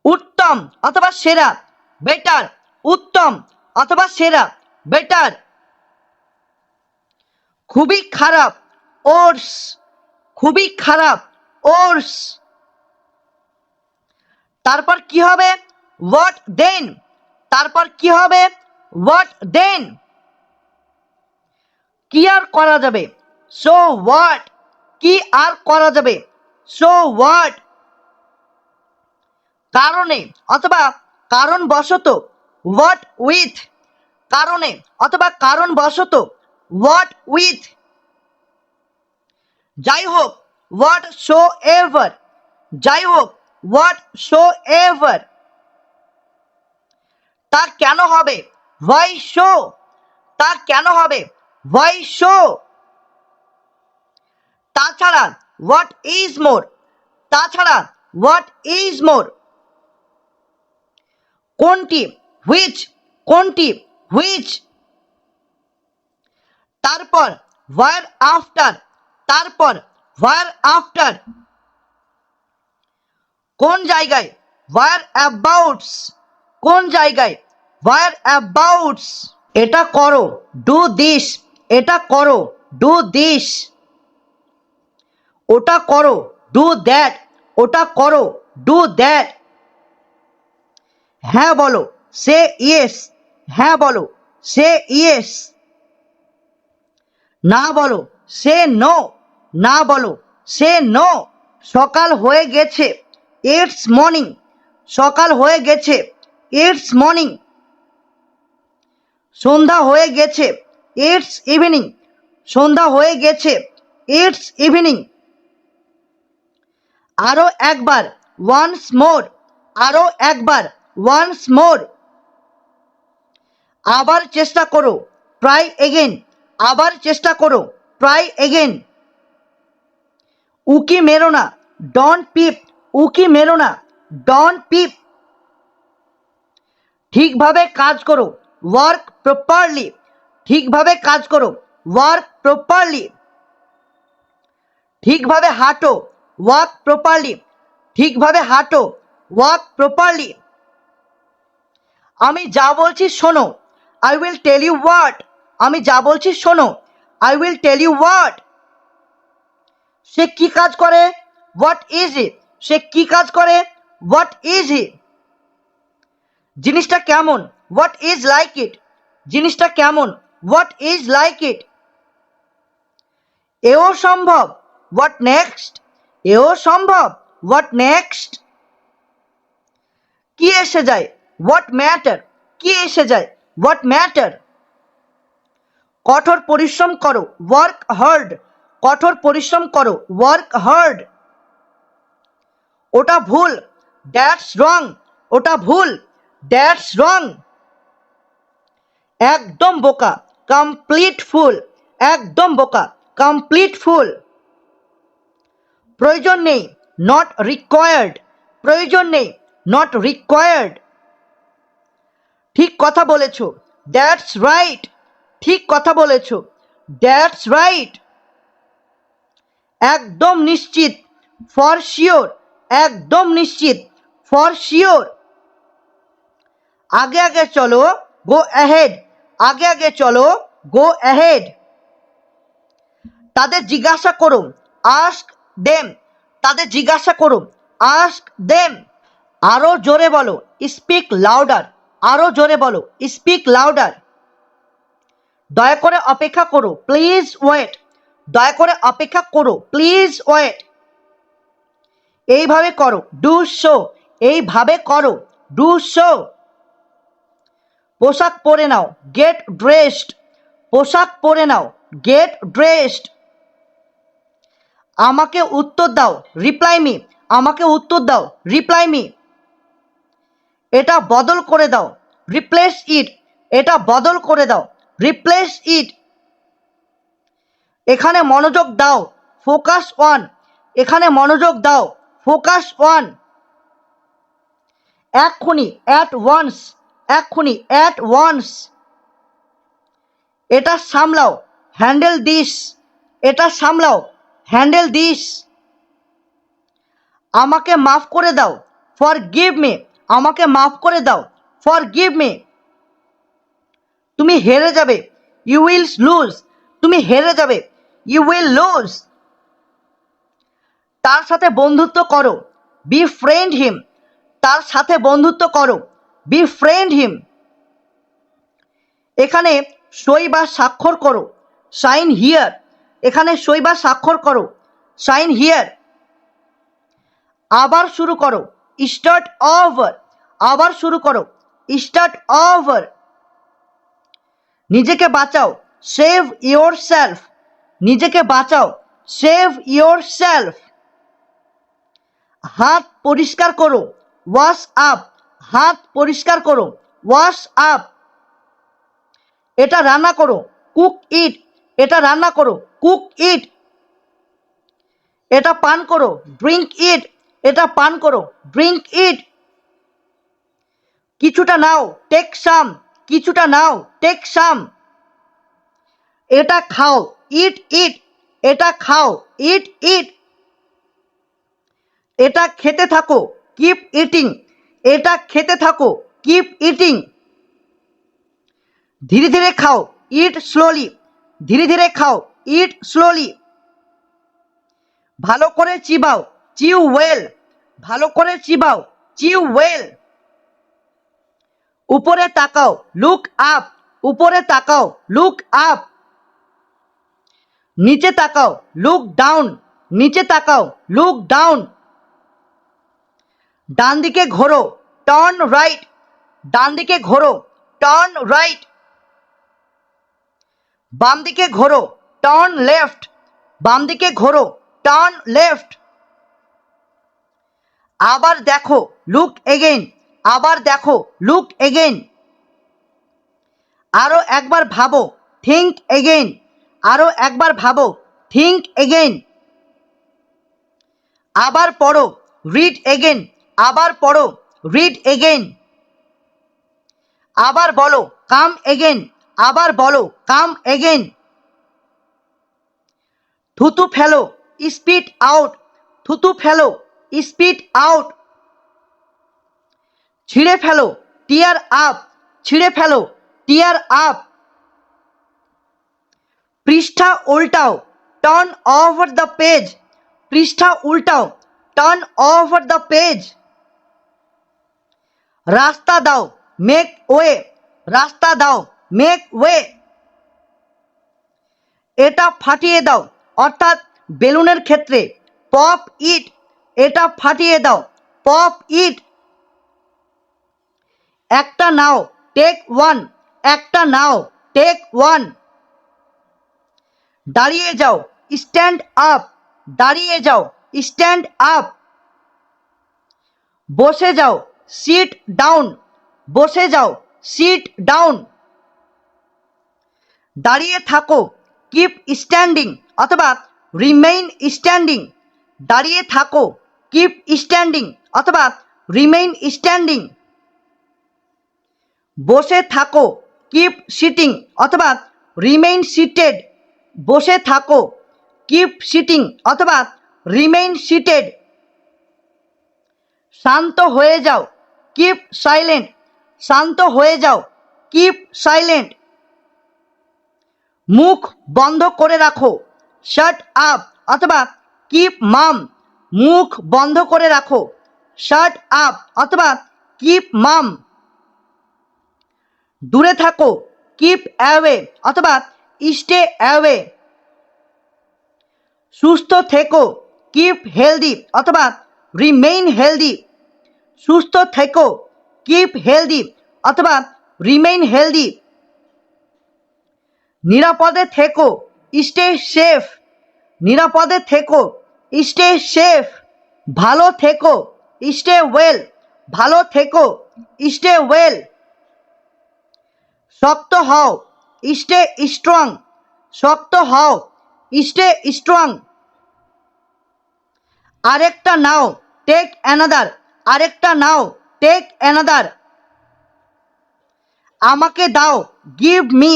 উত্তম অথবা সেরা, বেটার, উত্তম অথবা সেরা, বেটার। খুবই খারাপ, ওর্স, খুবই খারাপ, ওর্স। তারপর কি হবে, হোয়াট দেন, তারপর কি হবে, হোয়াট দেন। কি আর করা যাবে, সো হোয়াট, কি আর করা যাবে, সো হোয়াট। কারণে অথবা কারণবশত, হোয়াট উইথ, কারণে অথবা কারণবশত, হোয়াট উইথ। যাই হোক, হোয়াট শো এভার, যাই হোক, হোয়াট শো এভার। তা কেন হবে, হোয়াই শো, তা কেন হবে, হোয়াই শো। তাছাড়া, হোয়াট ইজ মোর, তাছাড়া, হোয়াট ইজ মোর। কোনটি, হুইচ, কোনটি, হুইচ। তারপর, হোয়ার আফটার, তারপর, হোয়ার আফটার। কোন জায়গায়, হোয়ার অ্যাবাউটস, কোন জায়গায়, হোয়ার অ্যাবাউটস। এটা করো, ডু দিস, এটা করো, ডু দিস। ওটা করো, ডু দ্যাট, ওটা করো, ডু দ্যাট। হ্যাঁ বলো, সে ইয়েস, হ্যাঁ বলো, সে ইয়েস। না বলো, সে নো, না বলো, সে নো। সকাল হয়ে গেছে, ইটস মর্নিং, সকাল হয়ে গেছে, ইটস মর্নিং। সন্ধ্যা হয়ে গেছে, ইটস ইভিনিং, সন্ধ্যা হয়ে গেছে, ইটস ইভিনিং। আরো একবার, ওয়ান্স মোর, আরো একবার, ওয়ান্স মোর। আবার চেষ্টা করো, ট্রাই এগেন, আবার চেষ্টা করো, ট্রাই এগেন। উকি মেরো না, ডন্ট পিপ, উকি মেরো না, ডন্ট পিপ। ঠিকভাবে কাজ করো, ওয়ার্ক প্রপারলি, ঠিকভাবে কাজ করো, ওয়ার্ক প্রপারলি। ঠিকভাবে হাঁটো, ওয়াক প্রপারলি, ঠিকভাবে হাঁটো, ওয়াক প্রপারলি। আমি যা বলছি শোনো, I will tell you what, আমি যা বলছি শোনো, I will tell you what. সে কি কাজ করে, হোয়াট ইজ ইট, সে কি কাজ করে, হোয়াট ইজ ইট। জিনিসটা কেমন, হোয়াট ইজ লাইক ইট, জিনিসটা কেমন, হোয়াট ইজ লাইক ইট। এও সম্ভব, হোয়াট নেক্সট, এও সম্ভব, হোয়াট নেক্সট। কি এসে যায়, হোয়াট ম্যাটার, কি এসে যায়, হোয়াট ম্যাটার। কঠোর পরিশ্রম করো, ওয়ার্ক হার্ড, কঠোর পরিশ্রম করো, ওয়ার্ক হার্ড। ওটা ভুল, দ্যাটস রং, ওটা ভুল, দ্যাটস রং। একদম বোকা, কমপ্লিট ফুল, একদম বোকা, কমপ্লিট ফুল। প্রয়োজন নেই, নট রিকোয়ার্ড, প্রয়োজন নেই, নট রিকোয়ার্ড। ঠিক কথা বলেছ, দ্যাটস রাইট, ঠিক কথা বলেছ, দ্যাটস রাইট। একদম নিশ্চিত, ফর শিওর, একদম নিশ্চিত, ফর শিওর। আগে আগে চলো, গো অ্যাহেড, আগে আগে চলো, গো অ্যাহেড। তাদের জিজ্ঞাসা করো, আস্ক দেম, তাদের জিজ্ঞাসা করো, আস্ক দেম। আরো জোরে বলো, স্পিক লাউডার, আরো জোরে বলো, স্পিক লাউডার। দয়া করে অপেক্ষা করো, প্লিজ ওয়েট, দয়া করে অপেক্ষা করো, প্লিজ ওয়েট। এইভাবে করো, ডু সো, এইভাবে করো, ডু সো। পোশাক পরে নাও, গেট ড্রেসড, পোশাক পরে নাও, গেট ড্রেসড। আমাকে উত্তর দাও, রিপ্লাই মি, আমাকে উত্তর দাও, রিপ্লাই মি। এটা বদল করে দাও, রিপ্লেস ইট, এটা বদল করে দাও, রিপ্লেস ইট। এখানে মনোযোগ দাও, ফোকাস অন, এখানে মনোযোগ দাও, ফোকাস অন। এক্ষুনি, অ্যাট ওয়ান্স, এক্ষুনি, অ্যাট ওয়ান্স। এটা সামলাও, হ্যান্ডেল দিস, এটা সামলাও, হ্যান্ডেল দিস। আমাকে মাফ করে দাও, ফর গিভ মি, আমাকে মাফ করে দাও, ফর গিভ মি। তুমি হেরে যাবে, ইউ উইল লুজ, তুমি হেরে যাবে, ইউ উইল লুজ। তার সাথে বন্ধুত্ব করো, বি ফ্রেন্ড হিম, তার সাথে বন্ধুত্ব করো, বি ফ্রেন্ড হিম। এখানে সই বা স্বাক্ষর করো, সাইন হিয়ার, এখানে সই বা স্বাক্ষর করো, সাইন হিয়ার। আবার শুরু করো, স্টার্ট ওভার, আবার শুরু করো, স্টার্ট ওভার। নিজেকে বাঁচাও, সেভ ইয়োর সেলফ, নিজেকে বাঁচাও, সেভ ইয়োর সেলফ। হাত পরিষ্কার করো, ওয়াশ আপ, হাত পরিষ্কার করো, ওয়াশ আপ। এটা রান্না করো, কুক ইট, এটা রান্না করো, কুক ইট। এটা পান করো, ড্রিঙ্ক ইট, এটা পান করো, ড্রিঙ্ক ইট। কিছুটা নাও, টেক সাম, কিছুটা নাও, টেক সাম। এটা খাও, ইট ইট, এটা খাও, ইট ইট। এটা খেতে থাকো, কিপ ইটিং, এটা খেতে থাকো, কিপ ইটিং। ধীরে ধীরে খাও, ইট স্লোলি, ধীরে ধীরে খাও, ইট স্লোলি। ভালো করে চিবাও, চিউ ওয়েল, ভালো করে চিবাও, চিউ ওয়েল। উপরে তাকাও, লুক আপ, উপরে তাকাও, লুক আপ। নিচে তাকাও, লুক ডাউন, নিচে তাকাও, লুক ডাউন। ডান দিকে ঘোরো, টার্ন রাইট, ডান দিকে ঘোরো, টার্ন রাইট। বাম দিকে ঘোরো, টার্ন লেফট, বাম দিকে ঘোরো, টার্ন লেফট। আবার দেখো, লুক এগেইন, আবার দেখো, লুক এগেইন। আরো একবার ভাবো, থিঙ্ক এগেইন, আরো একবার ভাবো, থিঙ্ক এগেইন। আবার পড়ো, রিড এগেইন, আবার পড়ো, রিড এগেইন। আবার বলো, কাম এগেইন, আবার বলো, কাম এগেইন। থুতু ফেলো, স্পিট আউট, থুতু ফেলো, স্পিট আউট। ছিঁড়ে ফেলো, টিয়ার আপ, ছিঁড়ে ফেলো, টিয়ার আপ। পৃষ্ঠা উল্টাও, টার্ন ওভার দ্য পেজ, পৃষ্ঠা উল্টাও, টার্ন ওভার দ্য পেজ। রাস্তা দাও, মেক ওয়ে, রাস্তা দাও, মেক ওয়ে। এটা ফাটিয়ে দাও, অর্থাৎ বেলুনের ক্ষেত্রে পপ ইট, এটা ফাটিয়ে দাও, পপ ইট। একটা নাও, টেক ওয়ান, একটা নাও, টেক ওয়ান। দাঁড়িয়ে যাও, স্ট্যান্ড আপ, দাঁড়িয়ে যাও, স্ট্যান্ড আপ। বসে যাও, সিট ডাউন, বসে যাও, সিট ডাউন। দাঁড়িয়ে থাকো, কিপ স্ট্যান্ডিং অথবা রিমেইন স্ট্যান্ডিং, দাঁড়িয়ে থাকো, কিপ স্ট্যান্ডিং অথবা রিমেইন স্ট্যান্ডিং। বসে থাকো, কিপ সিটিং অথবা রিমেইন সিটেড, বসে থাকো, কিপ সিটিং অথবা রিমেইন সিটেড। শান্ত হয়ে যাও, কিপ সাইলেন্ট, শান্ত হয়ে যাও, কিপ সাইলেন্ট। মুখ বন্ধ করে রাখো, শাট আপ অথবা কিপ মাম, মুখ বন্ধ করে রাখো, শাট আপ অথবা কিপ মাম। দূরে থাকো, কিপ অ্যাওয়ে অথবা স্টে অ্যাওয়ে। সুস্থ থেকো, কিপ হেলদি অথবা রিমেইন হেলদি, সুস্থ থেকো, কিপ হেলদি অথবা রিমেইন হেলদি। নিরাপদে থেকো, স্টে সেফ, নিরাপদে থেকো, স্টে সেফ। ভালো থেকো, স্টে ওয়েল, ভালো থেকো, স্টে ওয়েল। শক্ত হও, স্টে স্ট্রং, শক্ত হও, স্টে স্ট্রং। আরেকটা নাও, টেক অ্যানাদার, আরেকটা নাও, টেক অ্যানাদার। আমাকে দাও, গিভ মি,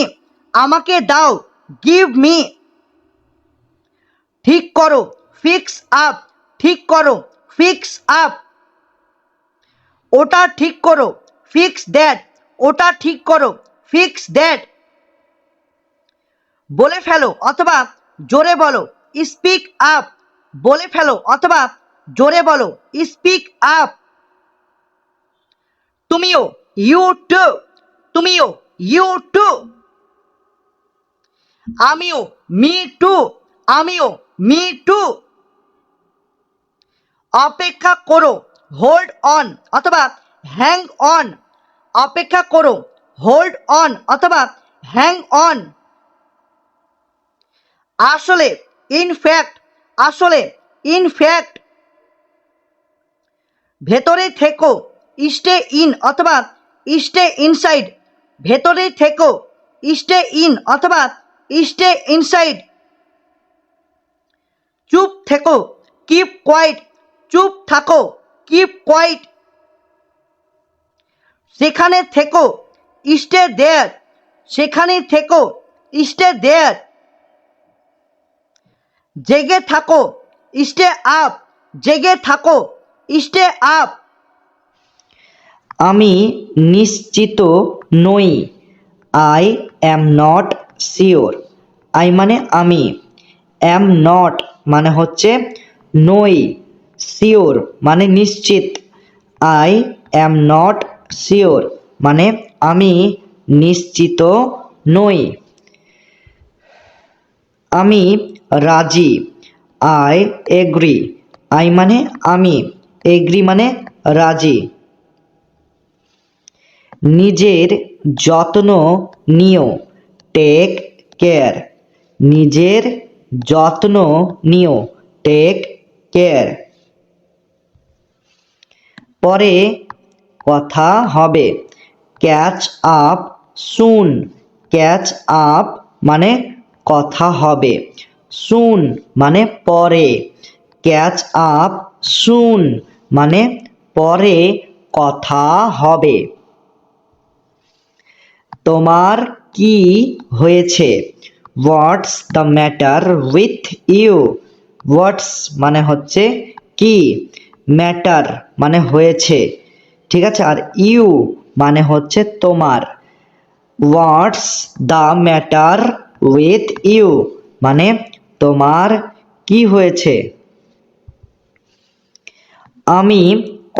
আমাকে দাও, গিভ মি। ঠিক করো, ফিক্স আপ, ঠিক করো, ফিক্স আপ। ওটা ঠিক করো, ফিক্স দ্যাট, ওটা ঠিক করো, ফিক্স দ্যাট। বলে ফেলো অথবা জোরে বলো, স্পিক আপ, বলে ফেলো অথবা জোরে বলো, স্পিক আপ। তুমিও, ইউ টু, তুমিও, ইউ টু। আমিও, মি টু, আমিও, মি টু। অপেক্ষা করো, হোল্ড অন অথবা হ্যাং অন, অপেক্ষা করো, হোল্ড অন অথবা হ্যাং অন। আসলে, ইনফ্যাক্ট, আসলে, ইনফ্যাক্ট। ভেতরে থেকো, স্টে ইন অথবা স্টে ইনসাইড, ভেতরে থেকো, স্টে ইন অথবা স্টে ইনসাইড। চুপ থেকো, কিপ কোয়াইট, চুপ থাকো, কিপ কোয়াইট। সেখানে থেকো, স্টে দেয়ার, সেখানে থেকো, স্টে দেয়ার। জেগে থাকো, স্টে আপ, জেগে থাকো, স্টে আপ। আমি নিশ্চিত নই, I am not sure, I মানে আমি, অ্যাম নট মানে হচ্ছে নই, শিওর মানে নিশ্চিত, আই অ্যাম নট শিওর মানে আমি নিশ্চিত নই। আমি রাজি, আই এগ্রি, আই মানে আমি, এগ্রি মানে রাজি। নিজের যত্ন নিও, টেক কেয়ার, নিজের যত্ন নিও, টেক কেয়ার। পরে কথা হবে, ক্যাচ আপ সুন, ক্যাচ আপ মানে কথা হবে, সুন মানে পরে, ক্যাচ আপ সুন মানে পরে কথা হবে। তোমার কি হয়েছে, what's the matter with you, what's মানে হচ্ছে কি, ম্যাটার মানে হয়েছে, ঠিক আছে, আর ইউ মানে হচ্ছে তোমার। What's the matter with you মানে তোমার কি হয়েছে। আমি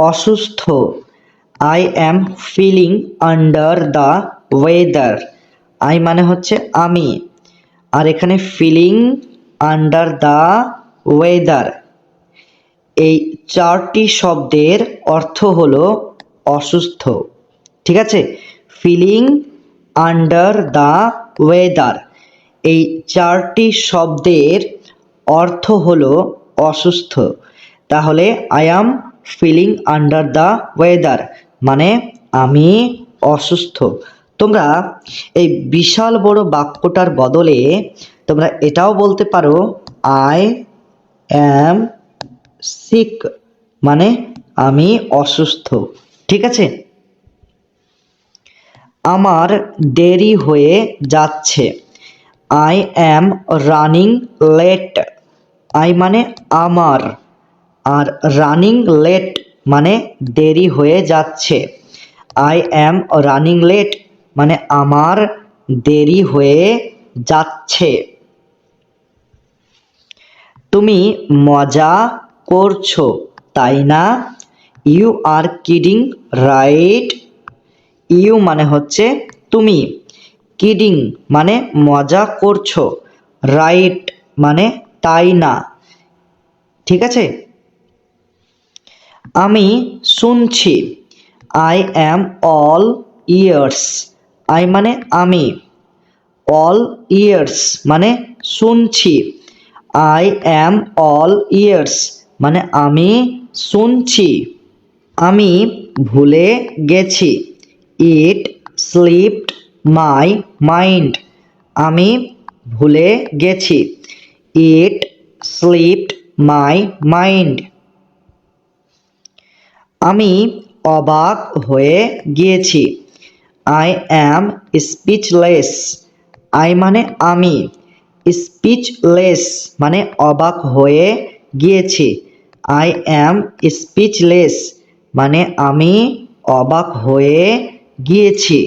অসুস্থ, I am feeling under the weather, I মানে হচ্ছে আমি, আর এখানে ফিলিং আন্ডার দ্য ওয়েদার। এই চারটি শব্দের অর্থ হলো অসুস্থ, ঠিক আছে, ফিলিং আন্ডার দ্য ওয়েদার, এই 4টি শব্দের অর্থ হলো অসুস্থ। তাহলে I am feeling under the weather মানে আমি অসুস্থ। তোমরা এই বিশাল বড় বাক্যটার বদলে তোমরা এটাও বলতে পারো আই অ্যাম সিক মানে আমি অসুস্থ। ঠিক আছে, আমার দেরি হয়ে যাচ্ছে, I am running late, I মানে আমার, আর রানিং লেট মানে দেরি হয়ে যাচ্ছে। আই অ্যাম রানিং লেট মানে আমার দেরি হয়ে যাচ্ছে। তুমি মজা করছো তাই না, you are kidding right, you মানে হচ্ছে তুমি, কিডিং মানে মজা করছো, রাইট মানে তাই না। ঠিক আছে, আমি শুনছি, I am all years, I মানে আমি, অল ইয়ার্স মানে শুনছি, আই অ্যাম অল ইয়ার্স মানে আমি শুনছি। আমি ভুলে গেছি, ইট স্লিপড মাই মাইন্ড, আমি ভুলে গেছি, ইট স্লিপড মাই মাইন্ড। আমি অবাক হয়ে গিয়েছি, আই অ্যাম স্পিচলেস, আই মানে আমি, স্পিচলেস মানে অবাক হয়ে গিয়েছি, আই অ্যাম স্পিচলেস মানে আমি অবাক হয়ে গিয়েছি।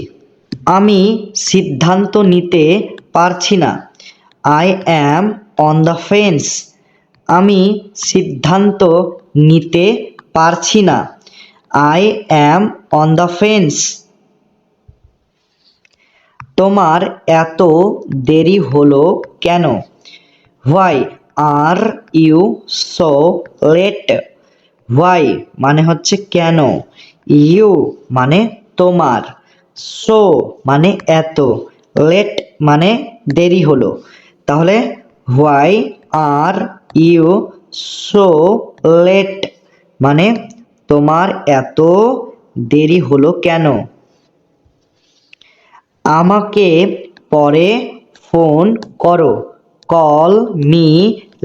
আমি সিদ্ধান্ত নিতে পারছি না, I am on the fence, আমি সিদ্ধান্ত নিতে পারছি না, I am on the fence. তোমার এত দেরি হলো কেন, why are you so late, why মানে হচ্ছে কেন, ইউ মানে তোমার, সো মানে এত, লেট মানে দেরি হলো। তাহলে why are you so late মানে তোমার এত দেরি হলো কেন। আমাকে পরে ফোন করো, call me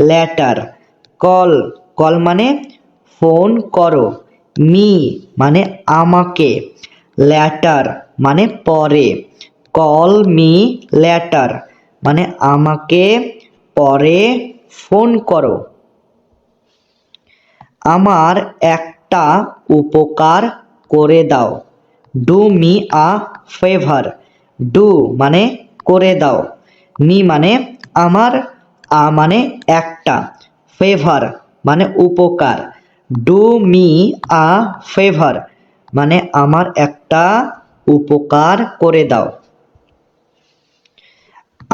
letter, call call মানে ফোন করো, মি মানে আমাকে, লেটার মানে পরে, কল মি লেটার মানে আমাকে পরে ফোন করো। আমার একটা উপকার করে দাও, do me a favour, do মানে করে দাও, মি মানে আমার, আ মানে একটা, ফেভার মানে উপকার, ডু মি আ ফেভার মানে আমার একটা উপকার করে দাও।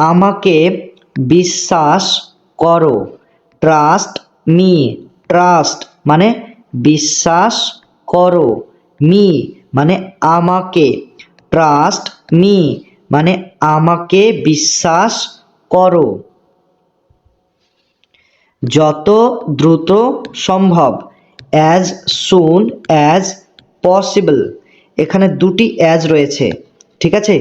আমাকে বিশ্বাস করো, ট্রাস্ট মি, ট্রাস্ট মানে বিশ্বাস করো, মি মানে আমাকে, ট্রাস্ট মি মানে আমাকে বিশ্বাস করো। যত দ্রুত সম্ভব, অ্যাজ সুন অ্যাজ পসিবল, এখানে দুটি অ্যাজ রয়েছে। ঠিক আছে,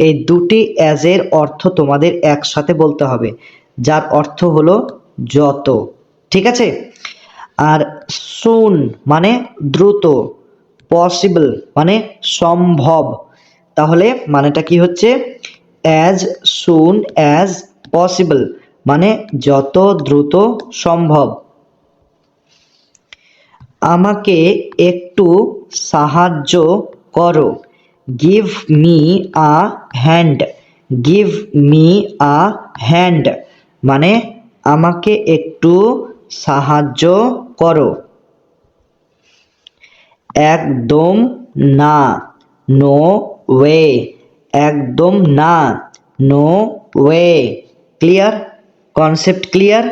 এই দুটি অ্যাজের অর্থ তোমাদের একসাথে বলতে হবে, যার অর্থ হলো যত। ঠিক আছে, আর সুন মানে দ্রুত, পসিবল মানে সম্ভব। তাহলে মানেটা কি হচ্ছে, অ্যাজ সুন অ্যাজ পসিবল মানে যত দ্রুত সম্ভব। আমাকে একটু সাহায্য করো, গিভ মি আ হ্যান্ড, গিভ মি আ হ্যান্ড মানে আমাকে একটু সাহায্য করো। একদম না, নো ওয়ে, একদম না, no way. Clear, concept clear.